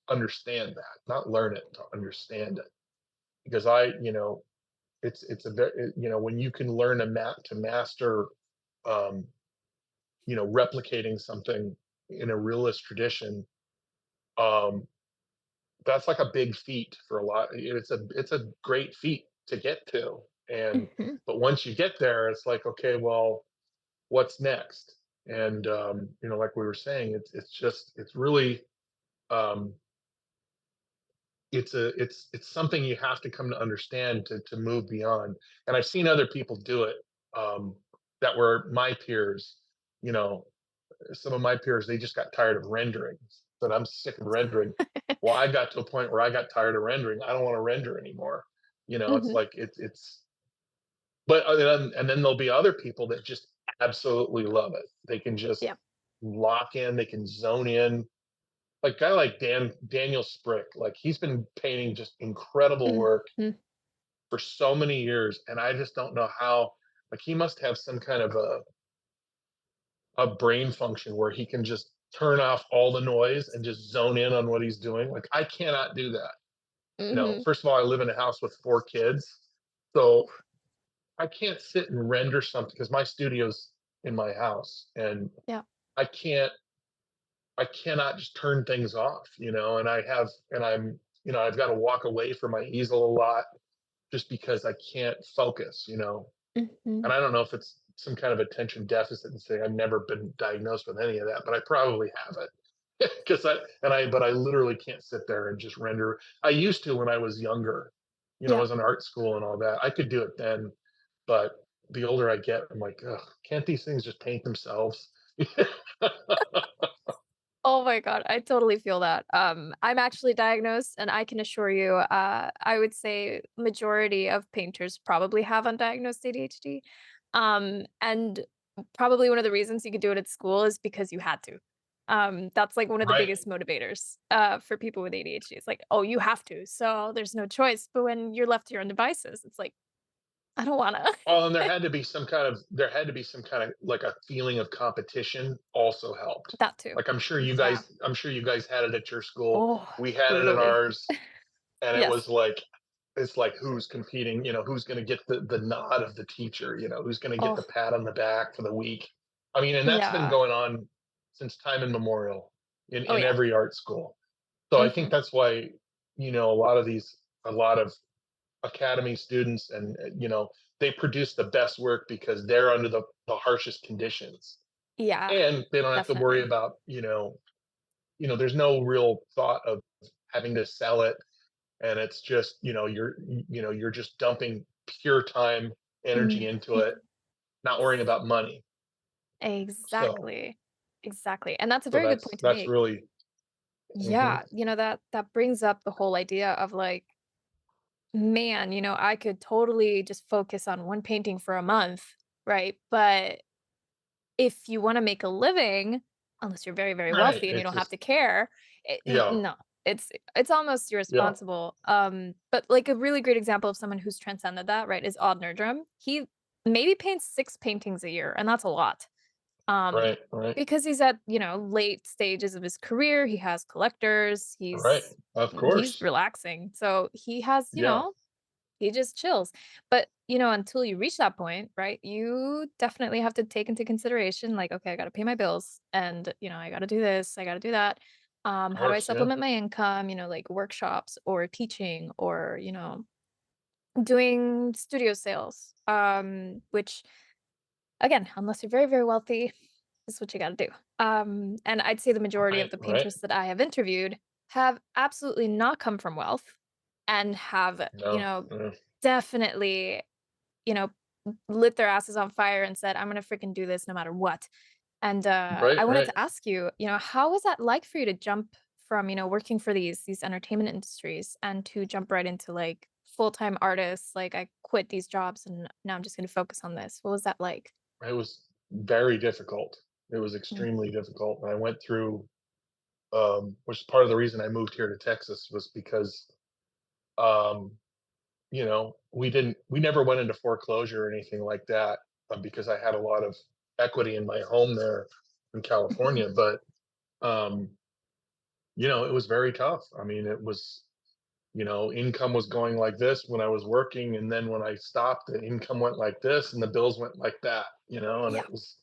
understand that, not learn it, to understand it, because it's a bit, when you can learn a map to master, um, replicating something in a realist tradition, um, that's like a big feat for a lot. It's a great feat to get to, and Mhm. but once you get there, it's like, okay, well, what's next? And like we were saying, it's really, um, it's something you have to come to understand to move beyond. And I've seen other people do it, um, that were my peers. You know, some of my peers, they just got tired of rendering. But I'm sick of rendering. Well, I got to a point where I got tired of rendering. I don't want to render anymore. It's Mhm. like it's. But and then there'll be other people that just absolutely love it. They can just Yeah. lock in. They can zone in, like guy like Daniel Sprick, like he's been painting just incredible work Mhm. for so many years, and I just don't know how. Like he must have some kind of a brain function where he can just turn off all the noise and just zone in on what he's doing. Like I cannot do that. Mhm. First of all, I live in a house with 4 kids, so Oof. I can't sit and render something because my studio's in my house, and Yeah. I can't I cannot just turn things off, and I've got to walk away from my easel a lot just because I can't focus. Mhm. And I don't know if it's some kind of attention deficit and say I've never been diagnosed with any of that, but I probably have it. Because but I literally can't sit there and just render. I used to when I was younger, I Yeah. was in art school and all that. I could do it then, but the older I get, I'm like, ugh, can't these things just paint themselves? Oh my god, I totally feel that. I'm actually diagnosed, and I can assure you, I would say majority of painters probably have undiagnosed ADHD. And probably one of the reasons you could do it at school is because you had to. That's like one of the Right. biggest motivators for people with ADHD. It's like, oh, you have to, so there's no choice. But when you're left to your own devices, it's like, I don't wanna. Well, and there had to be some kind of like a feeling of competition also helped. That too. Like Yeah. I'm sure you guys had it at your school. Oh, We had it in brutally. ours, and Yes. it's like who's competing, who's going to get the nod of the teacher, who's going to get the Oh, pat on the back for the week. I mean, and that's been yeah. going on since time immemorial Oh, in yeah. every art school. So I think Mhm. that's why, a lot of academy students, and they produce the best work because they're under the harshest conditions, Yeah, and they don't have to worry definitely. about, there's no real thought of having to sell it, and it's just, you're just dumping pure time, energy Mhm. into it, not worrying about money. So Exactly. Exactly, and that's a so very good point to that's make. really. Hmm. Yeah, that brings up the whole idea of like, man, I could totally just focus on one painting for a month, right? But if you wanna make a living, unless you're very, very Right. wealthy and you It's don't have just to care, yeah, no, it's almost yeah. irresponsible, but, like, a really great example of someone who's transcended that, right, is Odd Nerdrum. He maybe paints 6 paintings a year, and that's a lot, um, Right. Right. because he's at, late stages of his career, he has collectors, Right. Of he's course. relaxing, so he has, Yeah. he just chills. But, until you reach that point, right, you definitely have to take into consideration, like, okay, I gotta pay my bills and, I gotta do this, I gotta do that. Of How do I course. Yeah. supplement my income, like workshops or teaching or, doing studio sales. Which again, unless you're very, very wealthy, this is what you gotta do. And I'd say the majority of Right. the Right. painters that I have interviewed have absolutely not come from wealth and have, No. No. definitely, you know, lit their asses on fire and said, "I'm gonna freaking do this no matter what." And Right. I wanted Right. to ask you, how was that like for you to jump from, working for these entertainment industries and to jump right into like full-time artists? Like I quit these jobs and now I'm just gonna focus on this. What was that like? It was very difficult. It was Mm. extremely difficult. And I went through, which is part of the reason I moved here to Texas was because, um, we never went into foreclosure or anything like that because I had a lot of equity in my home there in Mhm. California. But, um, it was very tough. I mean, it was, income was going like this when I was working. And then when I stopped, the income went like this and the bills went like that, and Yeah. it was,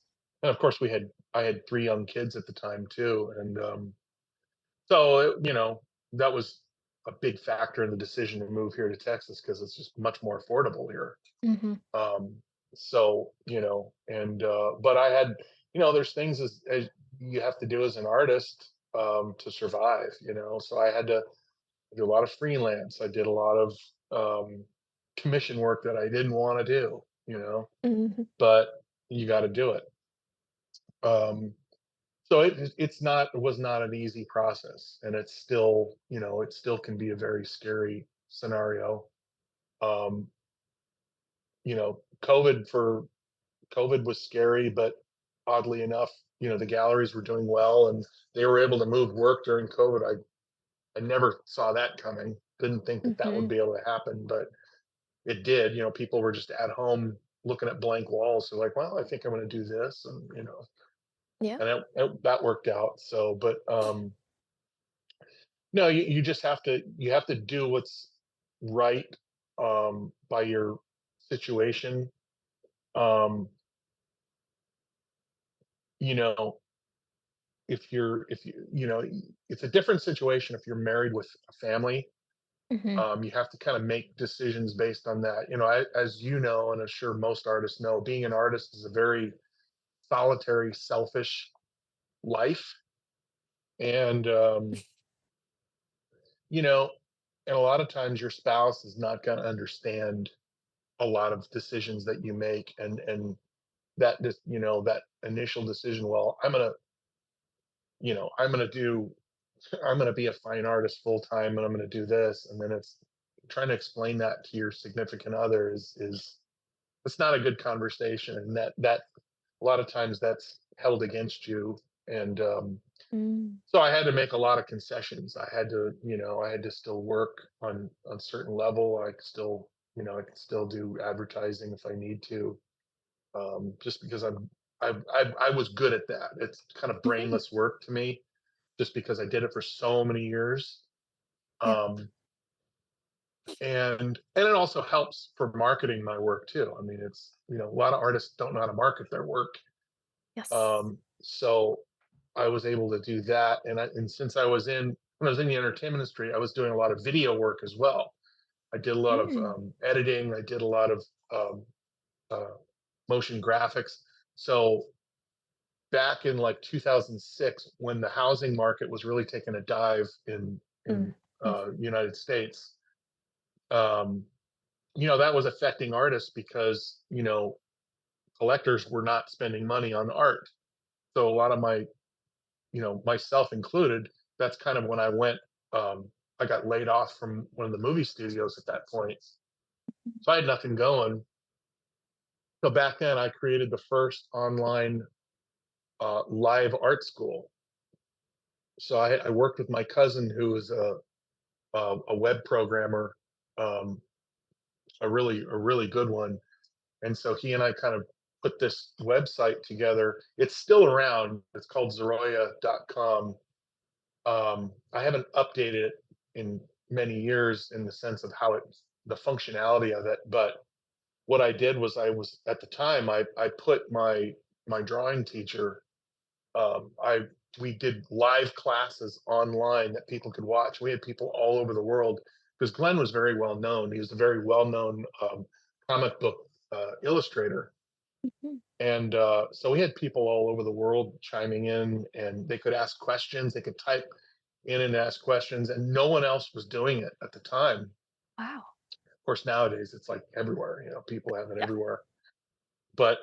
and of course I had 3 young kids at the time too. And, so, that was a big factor in the decision to move here to Texas because it's just much more affordable here. Mhm. Um, so, but I had, there's things as you have to do as an artist to survive, so I had to do a lot of freelance. I did a lot of commission work that I didn't want to do, Mhm. but you got to do it. Um, so it was not an easy process, and it's still, it still can be a very scary scenario. Um, COVID was scary, but oddly enough, the galleries were doing well and they were able to move work during COVID. I never saw that coming. Didn't think that that would Mhm. be able to happen, but it did. People were just at home looking at blank walls. So like, well, I think I'm going to do this, and Yeah. and that worked out. So, but no, you just you have to do what's right by your situation. Um, you know, if it's a different situation if you're married with a family. Mhm. You have to kind of make decisions based on that. As you know, and I'm sure most artists know, being an artist is a very solitary, selfish life. And, you know, and a lot of times your spouse is not going to understand a lot of decisions that you make. And that, that initial decision, well, I'm going to do, I'm going to be a fine artist full time and I'm going to do this. And then it's trying to explain that to your significant other is it's not a good conversation. And that a lot of times that's held against you. And, Mm. so I had to make a lot of concessions. I had to still work on certain level. I could still do advertising if I need to, just because I was good at that. It's kind of Mhm. brainless work to me, just because I did it for so many years. Yeah. Um, and it also helps for marketing my work too. I mean, it's a lot of artists don't know how to market their work. Yes. So I was able to do that, and since when I was in the entertainment industry, I was doing a lot of video work as well. I did a lot of Mm. editing. I did a lot of um, uh, motion graphics. So back in like 2006, when the housing market was really taking a dive in Mm. Mm. United States, um, that was affecting artists because collectors were not spending money on art. So a lot of myself included, that's kind of when I got laid off from one of the movie studios at that point. So I had nothing going. So back then, I created the first online live art school. So I worked with my cousin who was a web programmer, um, a really good one, and so he and I kind of put this website together. It's still around. It's called Zarolla.com. I haven't updated it in many years in the sense of how the functionality of it, but what I did was I was at the time I put my drawing teacher I we did live classes online that people could watch. We had people all over the world because Glenn was very well known. He was a very well known comic book illustrator, Mhm. and so we had people all over the world chiming in, and they could ask questions. They could type in and ask questions, and no one else was doing it at the time. Wow. Of course, nowadays it's like everywhere. People have it Yeah. everywhere. But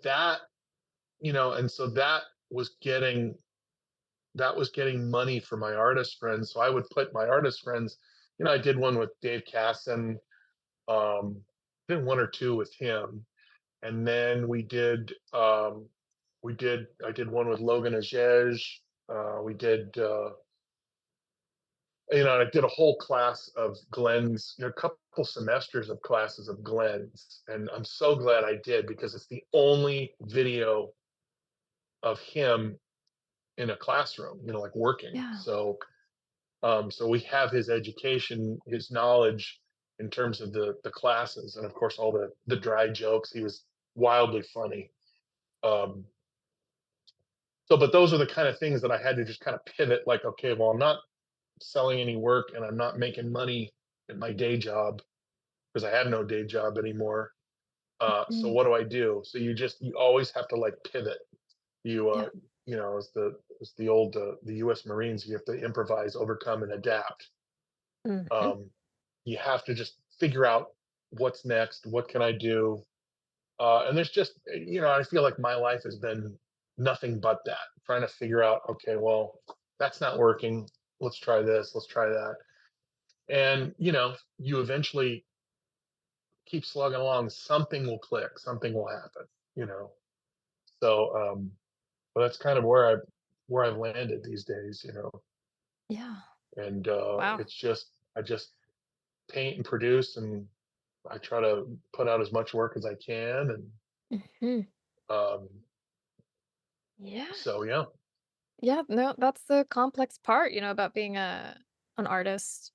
that and so was getting that was getting money for my artist friends. So I would put my artist friends, I did one with Dave Casson, did one or two with him. And then I did one with Logan Ajej. We did, I did a whole class of Glenn's, a couple semesters of classes of Glenn's. And I'm so glad I did because it's the only video of him in a classroom, like working. Yeah. So we have his education, his knowledge in terms of the classes, and of course all the dry jokes. He was wildly funny. Um, but those are the kind of things that I had to just kind of pivot. Like, okay, well, I'm not selling any work, and I'm not making money at my day job because I have no day job anymore. So Mhm. what do I do? So you always have to like pivot. You Yeah. as the old the U.S. Marines, you have to improvise, overcome, and adapt. Mhm. Um, you have to just figure out what's next. What can I do? And there's just, I feel like my life has been nothing but that, trying to figure out, okay, well, that's not working. Let's try this. Let's try that. And, you eventually keep slugging along. Something will click. Something will happen, you know? So, but that's kind of where I've landed these days, Yeah. and Wow. it's just, I just paint and produce, and I try to put out as much work as I can, and Mhm. um, Yeah. so yeah, Yeah, no, that's the complex part, about being an artist.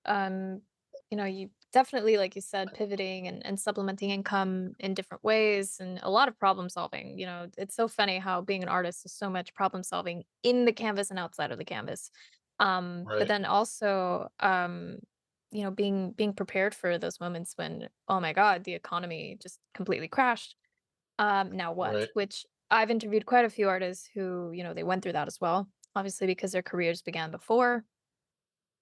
You definitely, like you said, pivoting and supplementing income in different ways and a lot of problem solving. It's so funny how being an artist is so much problem solving in the canvas and outside of the canvas. But right, then also being prepared for those moments when, oh my God, the economy just completely crashed. Now what? right, Which I've interviewed quite a few artists who, they went through that as well, obviously because their careers began before.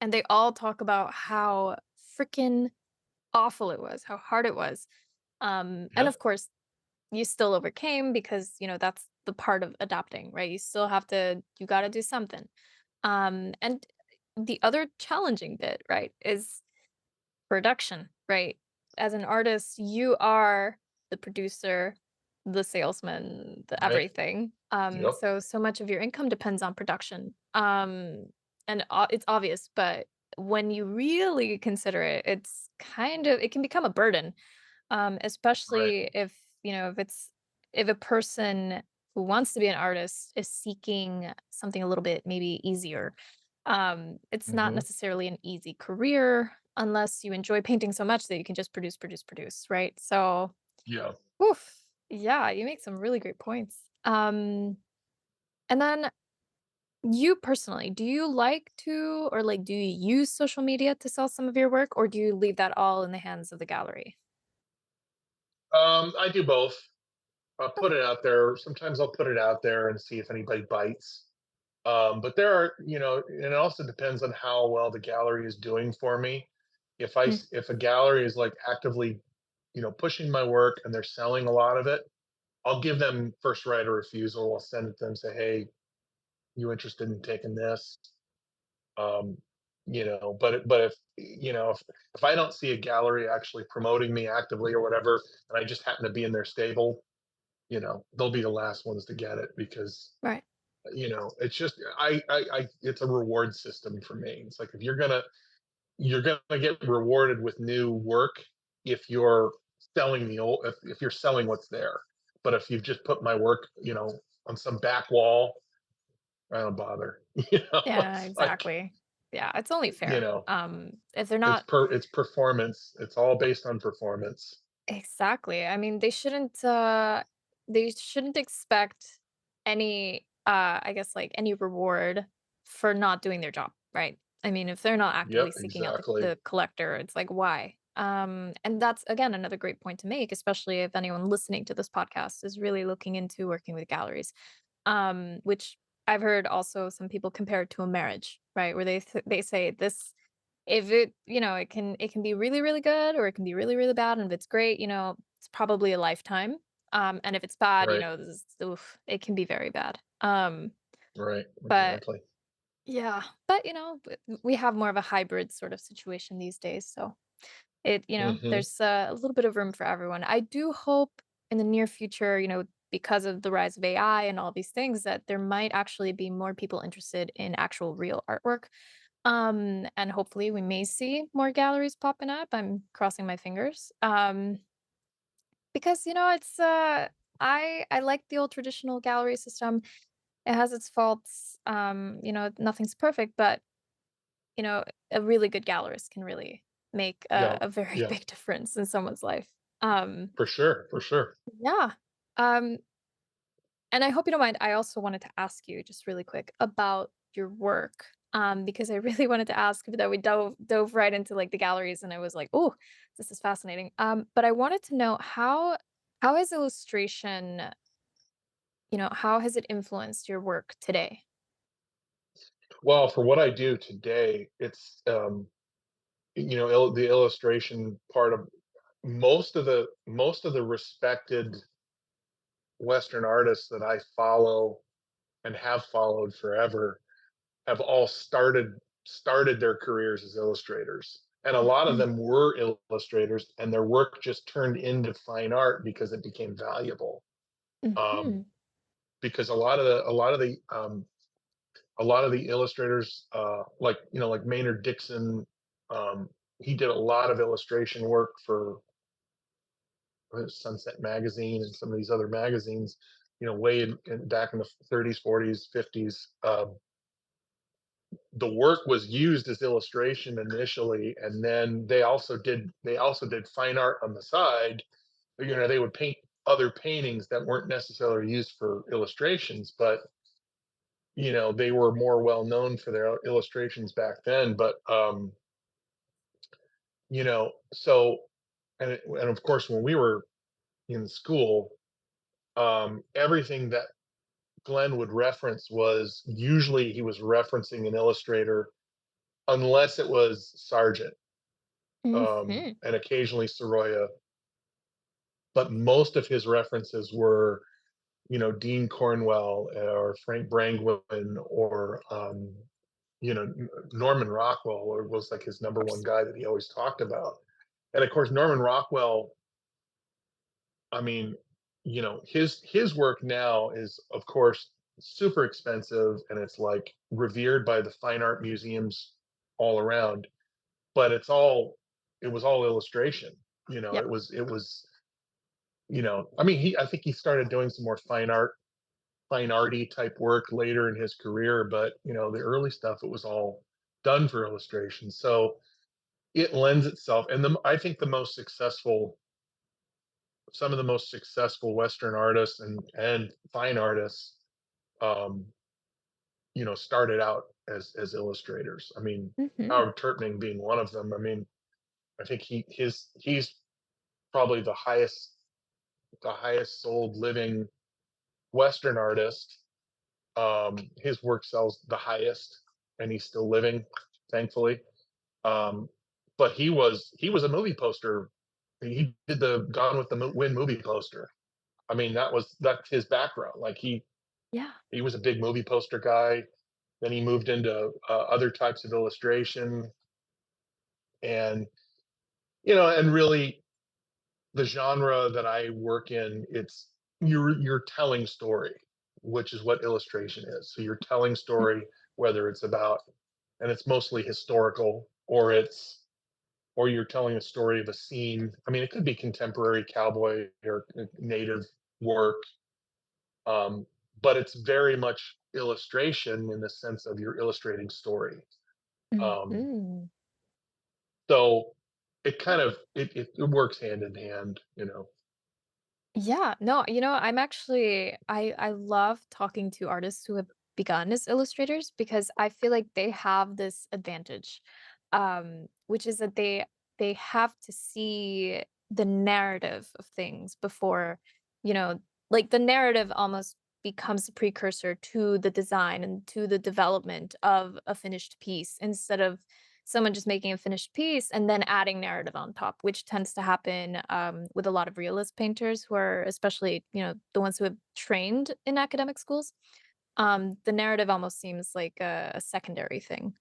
And they all talk about how freaking awful it was, how hard it was. And yep, of course, you still overcame because, that's the part of adapting, right? You got to do something. And the other challenging bit, right, is production, right? As an artist, you are the producer, the salesman, the right, everything. yep, So much of your income depends on production. And it's obvious, but when you really consider it, it can become a burden, right, especially if a person who wants to be an artist is seeking something a little bit maybe easier. It's not hmm, necessarily an easy career unless you enjoy painting so much that you can just produce, produce, produce, right? So, yeah. oof, yeah, you make some really great points. And then you personally, do you like to, or like, do you use social media to sell some of your work, or do you leave that all in the hands of the gallery? I do both. I'll put Okay. it out there. Sometimes I'll put it out there and see if anybody bites. But there are, and it also depends on how well the gallery is doing for me. Mm, If a gallery is like actively, pushing my work and they're selling a lot of it, I'll give them first right of refusal. I'll send it to them, say, hey, you interested in taking this? Um, but if if I don't see a gallery actually promoting me actively or whatever, and I just happen to be in their stable, they'll be the last ones to get it because Right. it's just it's a reward system for me. It's like if you're gonna get rewarded with new work if you're selling the old if you're selling what's there. But if you've just put my work, on some back wall, I don't bother. Yeah, It's like, exactly. Yeah, it's only you fair. know, If they're not it's performance. It's all based on performance. exactly. I mean, they shouldn't expect any I guess like any reward for not doing their job, right? I mean, if they're not actively Yep, seeking out exactly. the collector, it's like why? And that's again another great point to make, especially if anyone listening to this podcast is really looking into working with galleries. Which I've heard also some people compare it to a marriage, right? Where they say this if it it can be really, really good or it can be really, really bad, and if it's great, it's probably a lifetime, and if it's bad, Right, this is oof, it can be very bad, right, but exactly. yeah, but, we have more of a hybrid sort of situation these days, so Hmm. there's a little bit of room for everyone. I do hope in the near future, because of the rise of AI and all these things, that there might actually be more people interested in actual real artwork. And hopefully we may see more galleries popping up. I'm crossing my fingers. Because it's I like the old traditional gallery system. It has its faults. Nothing's perfect, but you know, a really good gallerist can really make Yeah, a very yeah, big difference in someone's life. Um, for sure, for sure. yeah. Um, and I hope you don't mind. I also wanted to ask you just really quick about your work. Because I really wanted to ask that we dove right into like the galleries and I was like, oh, this is fascinating. But I wanted to know how has illustration, how has it influenced your work today? Well, for what I do today, it's the illustration part of most of the respected Western artists that I follow and have followed forever have all started their careers as illustrators. And a lot of Mhm. them were illustrators and their work just turned into fine art because it became valuable. Um, Mhm. because a lot of the illustrators, like Maynard Dixon, um, he did a lot of illustration work for Sunset Magazine and some of these other magazines, way back in the 30s, 40s, 50s. The work was used as illustration initially, and then they also did fine art on the side. They would paint other paintings that weren't necessarily used for illustrations, but they were more well known for their illustrations back then. But so and of course when we were in school, everything that Glenn would reference was usually he was referencing an illustrator, unless it was Sargent, Mhm. and occasionally Sorolla. But most of his references were, Dean Cornwell or Frank Brangwyn or, Norman Rockwell was like his Of number one course. guy that he always talked about. And of course, Norman Rockwell, I mean, his work now is, of course, super expensive and it's like revered by the fine art museums all around. But it was all illustration. Yep. I mean, I think he started doing some more fine arty type work later in his career, but the early stuff, it was all done for illustration. So it lends itself, and I think some of the most successful Western artists and fine artists, um, started out as illustrators. I mean, Mhm. Howard Turpning being one of them. I mean, I think he's probably the highest sold living Western artist. His work sells the highest, and he's still living, thankfully. Um, but he was a movie poster. He did the Gone with the Wind movie poster. I mean, that's his background. Like Yeah. He was a big movie poster guy. Then he moved into other types of illustration, and and really the genre that I work in, it's you're telling story, which is what illustration is. So you're telling Mm, story, whether it's about, and it's mostly historical, or you're telling a story of a scene. I mean, it could be contemporary cowboy or native work, um, but it's very much illustration in the sense of you're illustrating story. Um, mhm. so it kind of it works hand in hand. Yeah, no, I'm actually I love talking to artists who have begun as illustrators because I feel like they have this advantage, which is that they have to see the narrative of things before, you know, like the narrative almost becomes a precursor to the design and to the development of a finished piece instead of someone just making a finished piece and then adding narrative on top, which tends to happen with a lot of realist painters who are especially, the ones who have trained in academic schools. The narrative almost seems like a secondary thing,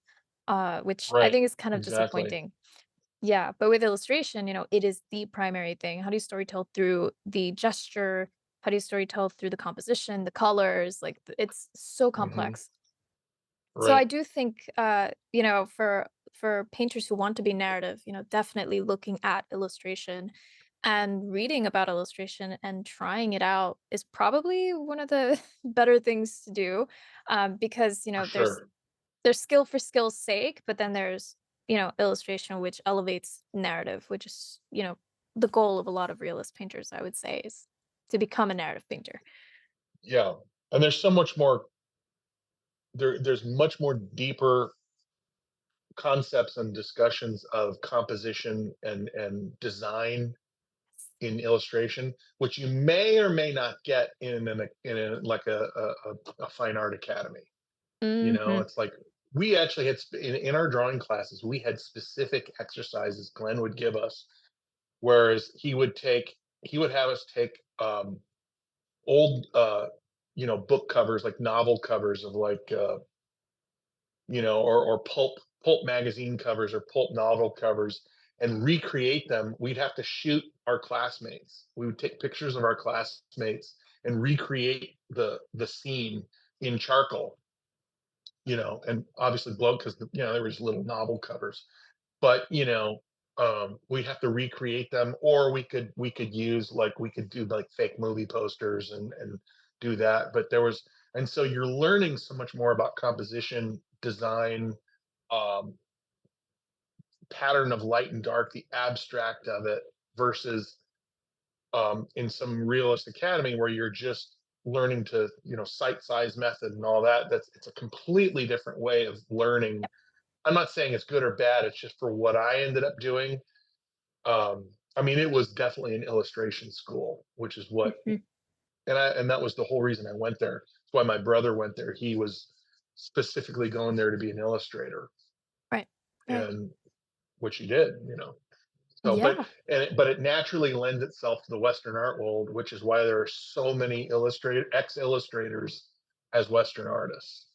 which I Right. think is kind of Exactly. disappointing. Yeah, but with illustration, it is the primary thing. How do you storytell through the gesture? How do you storytell through the composition, the colors? Like it's so Hmm. complex. So I Right. do think, for painters who want to be narrative, definitely looking at illustration and reading about illustration and trying it out is probably one of the better things to do, because For there's sure. skill for skill's sake, but then there's illustration which elevates narrative, which is the goal of a lot of realist painters, I would say, is to become a narrative painter. Yeah. And there's so much more there's much more deeper concepts and discussions of composition and design in illustration, which you may or may not get in like a fine art academy. Hmm. It's like we actually had in our drawing classes, we had specific exercises Glenn would give us, whereas he would have us take old book covers, like novel covers of like or pulp magazine covers or pulp novel covers, and recreate them. We'd have to shoot our classmates. We would take pictures of our classmates and recreate the scene in charcoal, and obviously blow because there was little novel covers, but we'd have to recreate them, or we could use like we could do like fake movie posters and do that. But there was and so you're learning so much more about composition, design, um, pattern of light and dark, the abstract of it, versus in some realist academy where you're just learning to sight size method and all that. It's a completely different way of learning. I'm not saying it's good or bad. It's just for what I ended up doing. I mean, it was definitely an illustration school, which is what, Hmm. and that was the whole reason I went there. That's why my brother went there. He was specifically going there to be an illustrator, Right. Right. and which he did. So, Yeah. but it naturally lends itself to the Western art world, which is why there are so many ex illustrators as Western artists.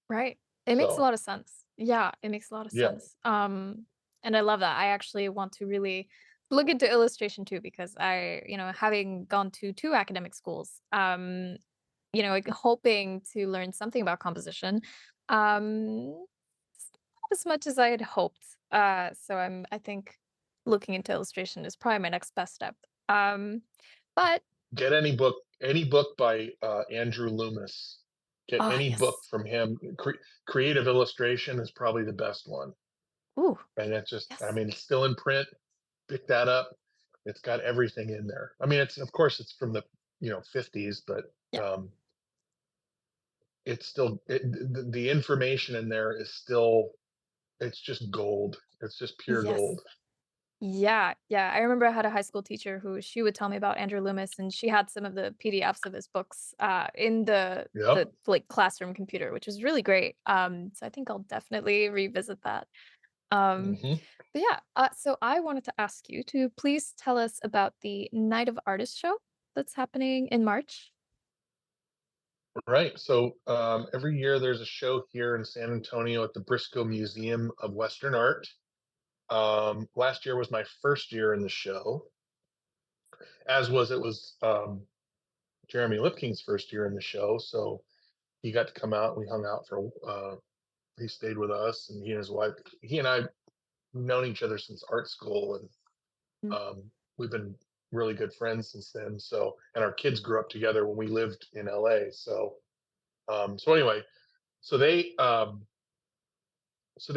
Right. It makes a So, lot of sense. Yeah, it makes a lot of yeah. sense. And I love that. I actually want to really look into illustration too because having gone to two academic schools, like hoping to learn something about composition, um, not as much as I had hoped. So I think looking into illustration is probably my next best step. But Get any book by Andrew Loomis. Get oh any book yes. from him. Creative illustration is probably the best one, Ooh, and it's just, I yes. mean, it's still in print. Pick that up. It's got everything in there. I mean, it's of course it's from the 50s, but Yeah. it's still the information in there is still, it's just gold. It's just pure Yes. gold. Yeah, yeah. I remember I had a high school teacher who she would tell me about Andrew Loomis, and she had some of the PDFs of his books in the Yep. like classroom computer, which was really great. So I think I'll definitely revisit that. Um, Hmm. but yeah, so I wanted to ask you to please tell us about the Night of Artists show that's happening in March. Right. So every year there's a show here in San Antonio at the Briscoe Museum of Western Art. Last year was my first year in the show, as was Jeremy Lipking's first year in the show. So he got to come out. We hung out for he stayed with us, and he and his wife. He and I known each other since art school, and Mm. we've been really good friends since then. So, and our kids grew up together when we lived in LA. So anyway, so they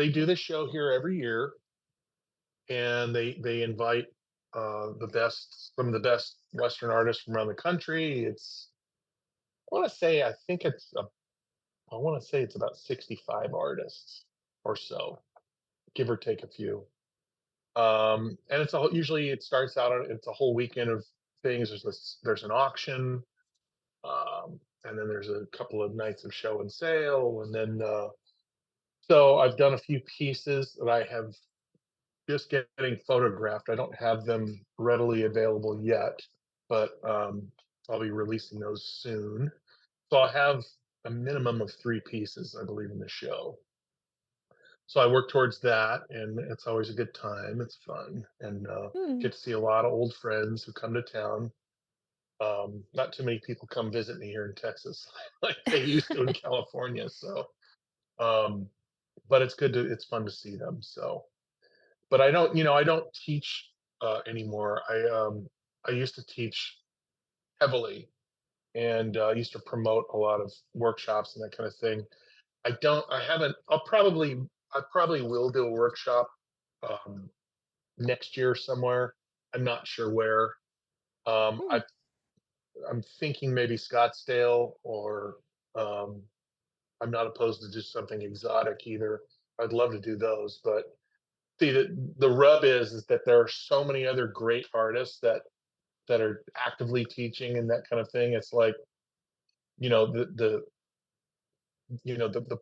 do this show here every year, and they invite some of the best Western artists from around the country. I think I want to say it's about 65 artists or so, give or take a few. And usually it starts out, it's a whole weekend of things. There's an auction, and then there's a couple of nights of show and sale, and then so I've done a few pieces that I have just getting photographed. I don't have them readily available yet, but I'll be releasing those soon. So I'll have a minimum of 3 pieces, I believe, in the show. So I work towards that, and it's always a good time. It's fun, and Hmm. get to see a lot of old friends who come to town. Not too many people come visit me here in Texas like they used to in California. So, um, but it's fun to see them. So, but I don't teach anymore. I used to teach heavily, and I used to promote a lot of workshops and that kind of thing. I haven't. I probably will do a workshop um, next year somewhere. I'm not sure where. Um, Hmm. I, I'm thinking maybe Scottsdale, or um, I'm not opposed to just something exotic either. I'd love to do those, but see, the rub is that there are so many other great artists that are actively teaching and that kind of thing. It's like, you know, the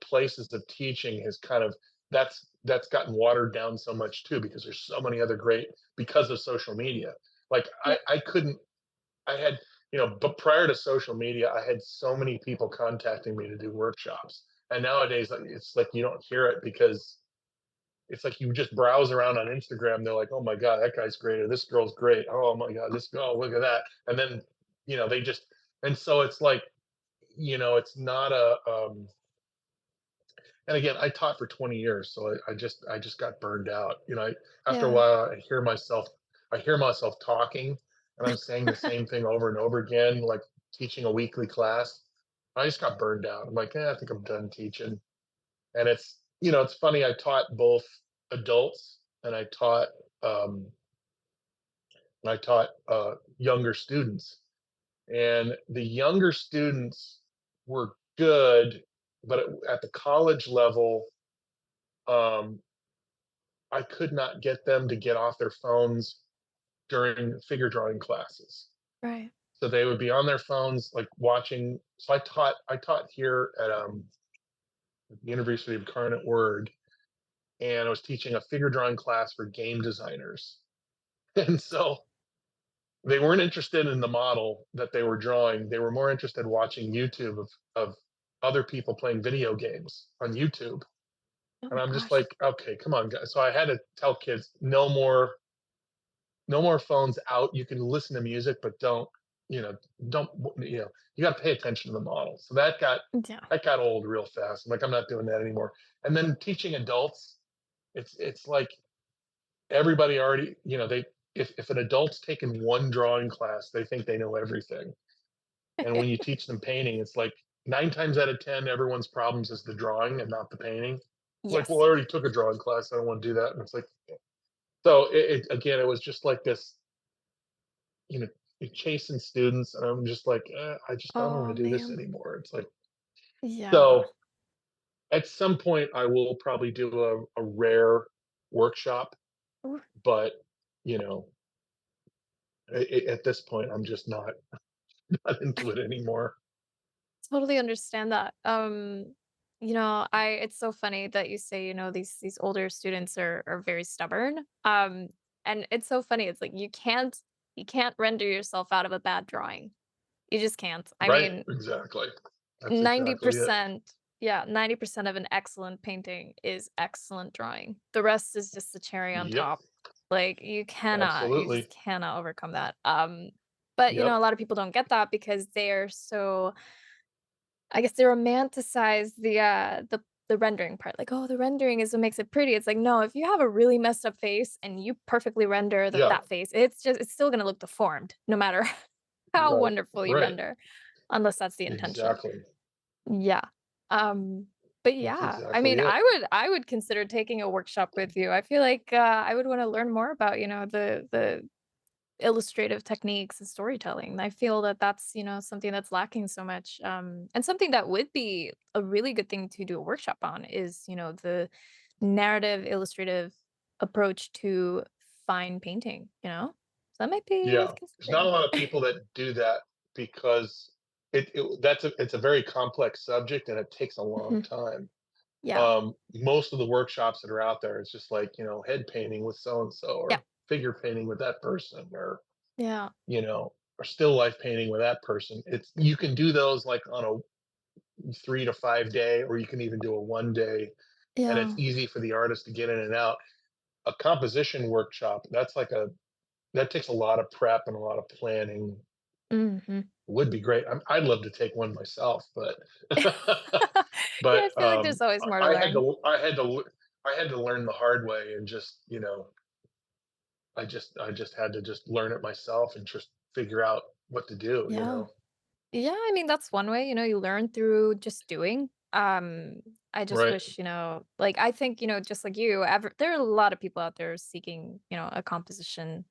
places of teaching has kind of that's gotten watered down so much too, because there's so many other great, because of social media. Like Yeah. I couldn't I had, but prior to social media, I had so many people contacting me to do workshops. And nowadays, it's like you don't hear it, because it's like you just browse around on Instagram. They're like, "Oh my god, that guy's great," or "This girl's great." "Oh my god, this girl, look at that." And then, they just, and so it's like, it's not a and again, I taught for 20 years, so I just got burned out. After a Yeah. while, I hear myself talking, and I'm saying the same thing over and over again, like teaching a weekly class. I just got burned out. I'm like, I think I'm done teaching. And it's funny. I taught both adults, and um, I taught younger students, and the younger students were good, but at the college level, um, I could not get them to get off their phones during figure drawing classes. Right. So they would be on their phones, like watching. So I taught here at the University of Incarnate Word, and I was teaching a figure drawing class for game designers. And so they weren't interested in the model that they were drawing. They were more interested in watching YouTube of other people playing video games on YouTube. Oh And my I'm just gosh. like, okay, come on, guys. So I had to tell kids, no more phones out. You can listen to music, but you know, don't, you got to pay attention to the model. So Yeah. that got old real fast. I'm like, I'm not doing that anymore. And then teaching adults, it's like everybody already, if an adult's taken one drawing class, they think they know everything. And when you teach them painting, it's like 9 times out of 10, everyone's problems is the drawing and not the painting. Like, well, Yes. I already took a drawing class. I don't want to do that. And it's like, so again, it was just like this, you know, you're chasing students, and I'm just like, I don't want Oh to do this man. anymore. It's like, Yeah. so at some point, I will probably do a rare workshop, Ooh, but you know, at this point, I'm just not not into it anymore. totally understand that. I it's so funny that you say, these older students are very stubborn. And it's so funny. It's like you can't render yourself out of a bad drawing. You just can't. I Right? mean, Exactly. That's exactly it. 90%, yeah, 90% of an excellent painting is excellent drawing. The rest is just the cherry on Yep. top. Like, you just Absolutely. cannot overcome that. But, Yep. a lot of people don't get that because they're so I guess they romanticize the rendering part, like, "Oh, the rendering is what makes it pretty." It's like, no, if you have a really messed up face and you perfectly render Yeah. that face, it's still gonna look deformed no matter how Right. wonderful you Right. render, unless that's the intention. Exactly. Yeah. But That's yeah, I exactly mean, it. I would consider taking a workshop with you. I feel like, I would wanna learn more about, the illustrative techniques and storytelling. I feel that that's, something that's lacking so much. And something that would be a really good thing to do a workshop on is, the narrative illustrative approach to fine painting. So that might be Yeah. worth There's not a considering. lot of people that do that because it's a very complex subject and it takes a long Mhm. time. Yeah. Most of the workshops that are out there, it's just like, head painting with so and so, Yeah. or figure painting with that person, or, Yeah. you know, or still life painting with that person. It's You can do those like on a 3 to 5 day, or you can even do a 1 day, and it's Yeah. easy for the artist to get in and out. A composition workshop, that takes a lot of prep and a lot of planning. Mhm. Would be great. I'd love to take one myself, but Yeah, I but feel like there's always more to I had learn. to I had to learn the hard way, and just I just had to just learn it myself and just figure out what to do. Yeah. Yeah, I mean, that's one way, you learn through just doing. I just Right. wish, like I think, just like you, there are a lot of people out there seeking, a composition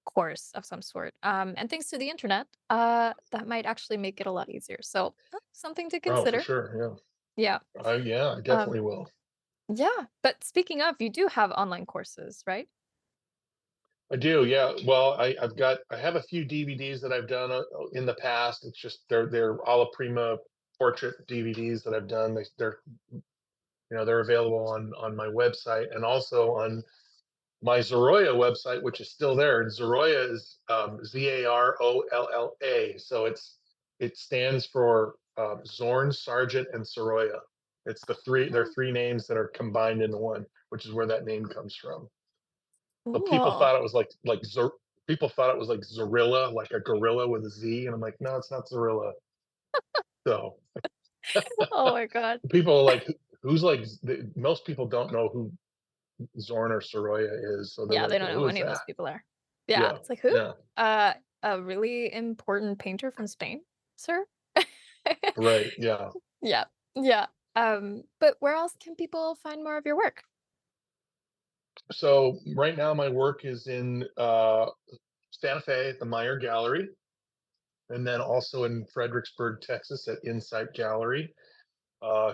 course of some sort. And thanks to the internet, that might actually make it a lot easier. So something to Oh, for consider. sure. Yeah. Yeah, I Um, definitely will. yeah. But speaking of, you do have online courses, right? I do. Yeah. Well, I have a few DVDs that I've done in the past. It's just they're alla prima portrait DVDs that I've done. They're available on my website, and also on my Zarolla website, which is still there. And Zarolla is Zarolla. So it stands for Zorn, Sargent, and Sorolla. They're Oh, three names that are combined into one, which is where that name comes from. But cool. people thought it was like Zorilla, like a gorilla with a Z, and I'm like, no, it's not Zorilla. So Oh my God. people are like, who's like most people don't know who Zorn or Sorolla is, so they're Yeah, like, they don't well, know who who is any of those that? people are. Yeah, Yeah, it's like, who? yeah, Uh, a really important painter from Spain, sir? right, yeah. Yeah, yeah. But where else can people find more of your work? So right now, my work is in Santa Fe at the Meyer Gallery, and then also in Fredericksburg, Texas, at Insight Gallery.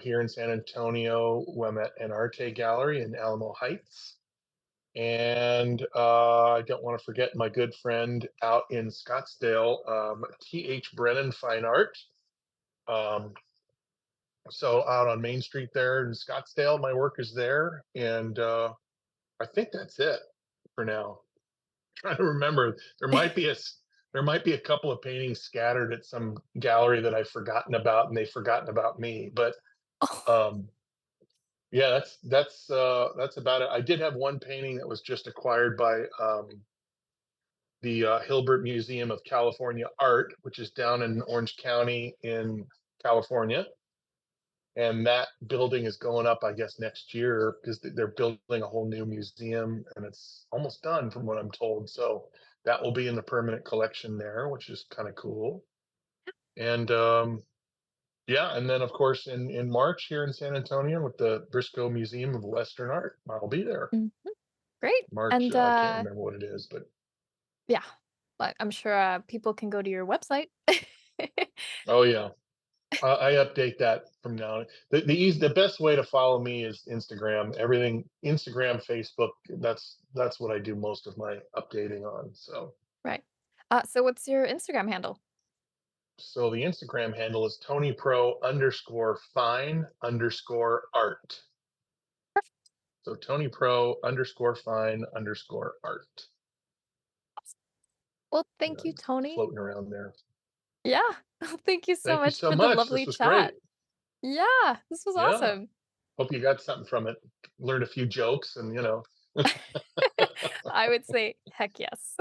Here in San Antonio, I'm at an Arte Gallery in Alamo Heights. And I don't want to forget my good friend out in Scottsdale, T.H. Brennan Fine Art. Um, so out on Main Street there in Scottsdale, my work is there. And I think that's it for now. Trying to remember. There might be a couple of paintings scattered at some gallery that I've forgotten about, and they've forgotten about me. But Oh, um, yeah, that's about it. I did have one painting that was just acquired by the Hilbert Museum of California Art, which is down in Orange County in California. And that building is going up, I guess, next year, because they're building a whole new museum, and it's almost done from what I'm told. So that will be in the permanent collection there, which is kind of cool. And yeah, and then of course in March here in San Antonio with the Briscoe Museum of Western Art, I'll be there. mhm, great. March, And I can't remember what it is, but yeah, but I'm sure people can go to your website. oh yeah, I update that from now on. The best way to follow me is Instagram. Everything Instagram, Facebook. That's what I do most of my updating on. Right. So what's your Instagram handle? So the Instagram handle is TonyPro_fine_art. So TonyPro_fine_art. Well, And thank you, I'm Tony. floating around there. Yeah. Thank you so Thank you much so for the much. lovely This was great. chat. Yeah, this was Yeah. awesome. Hope you got something from it. Learned a few jokes and, I would say, heck yes.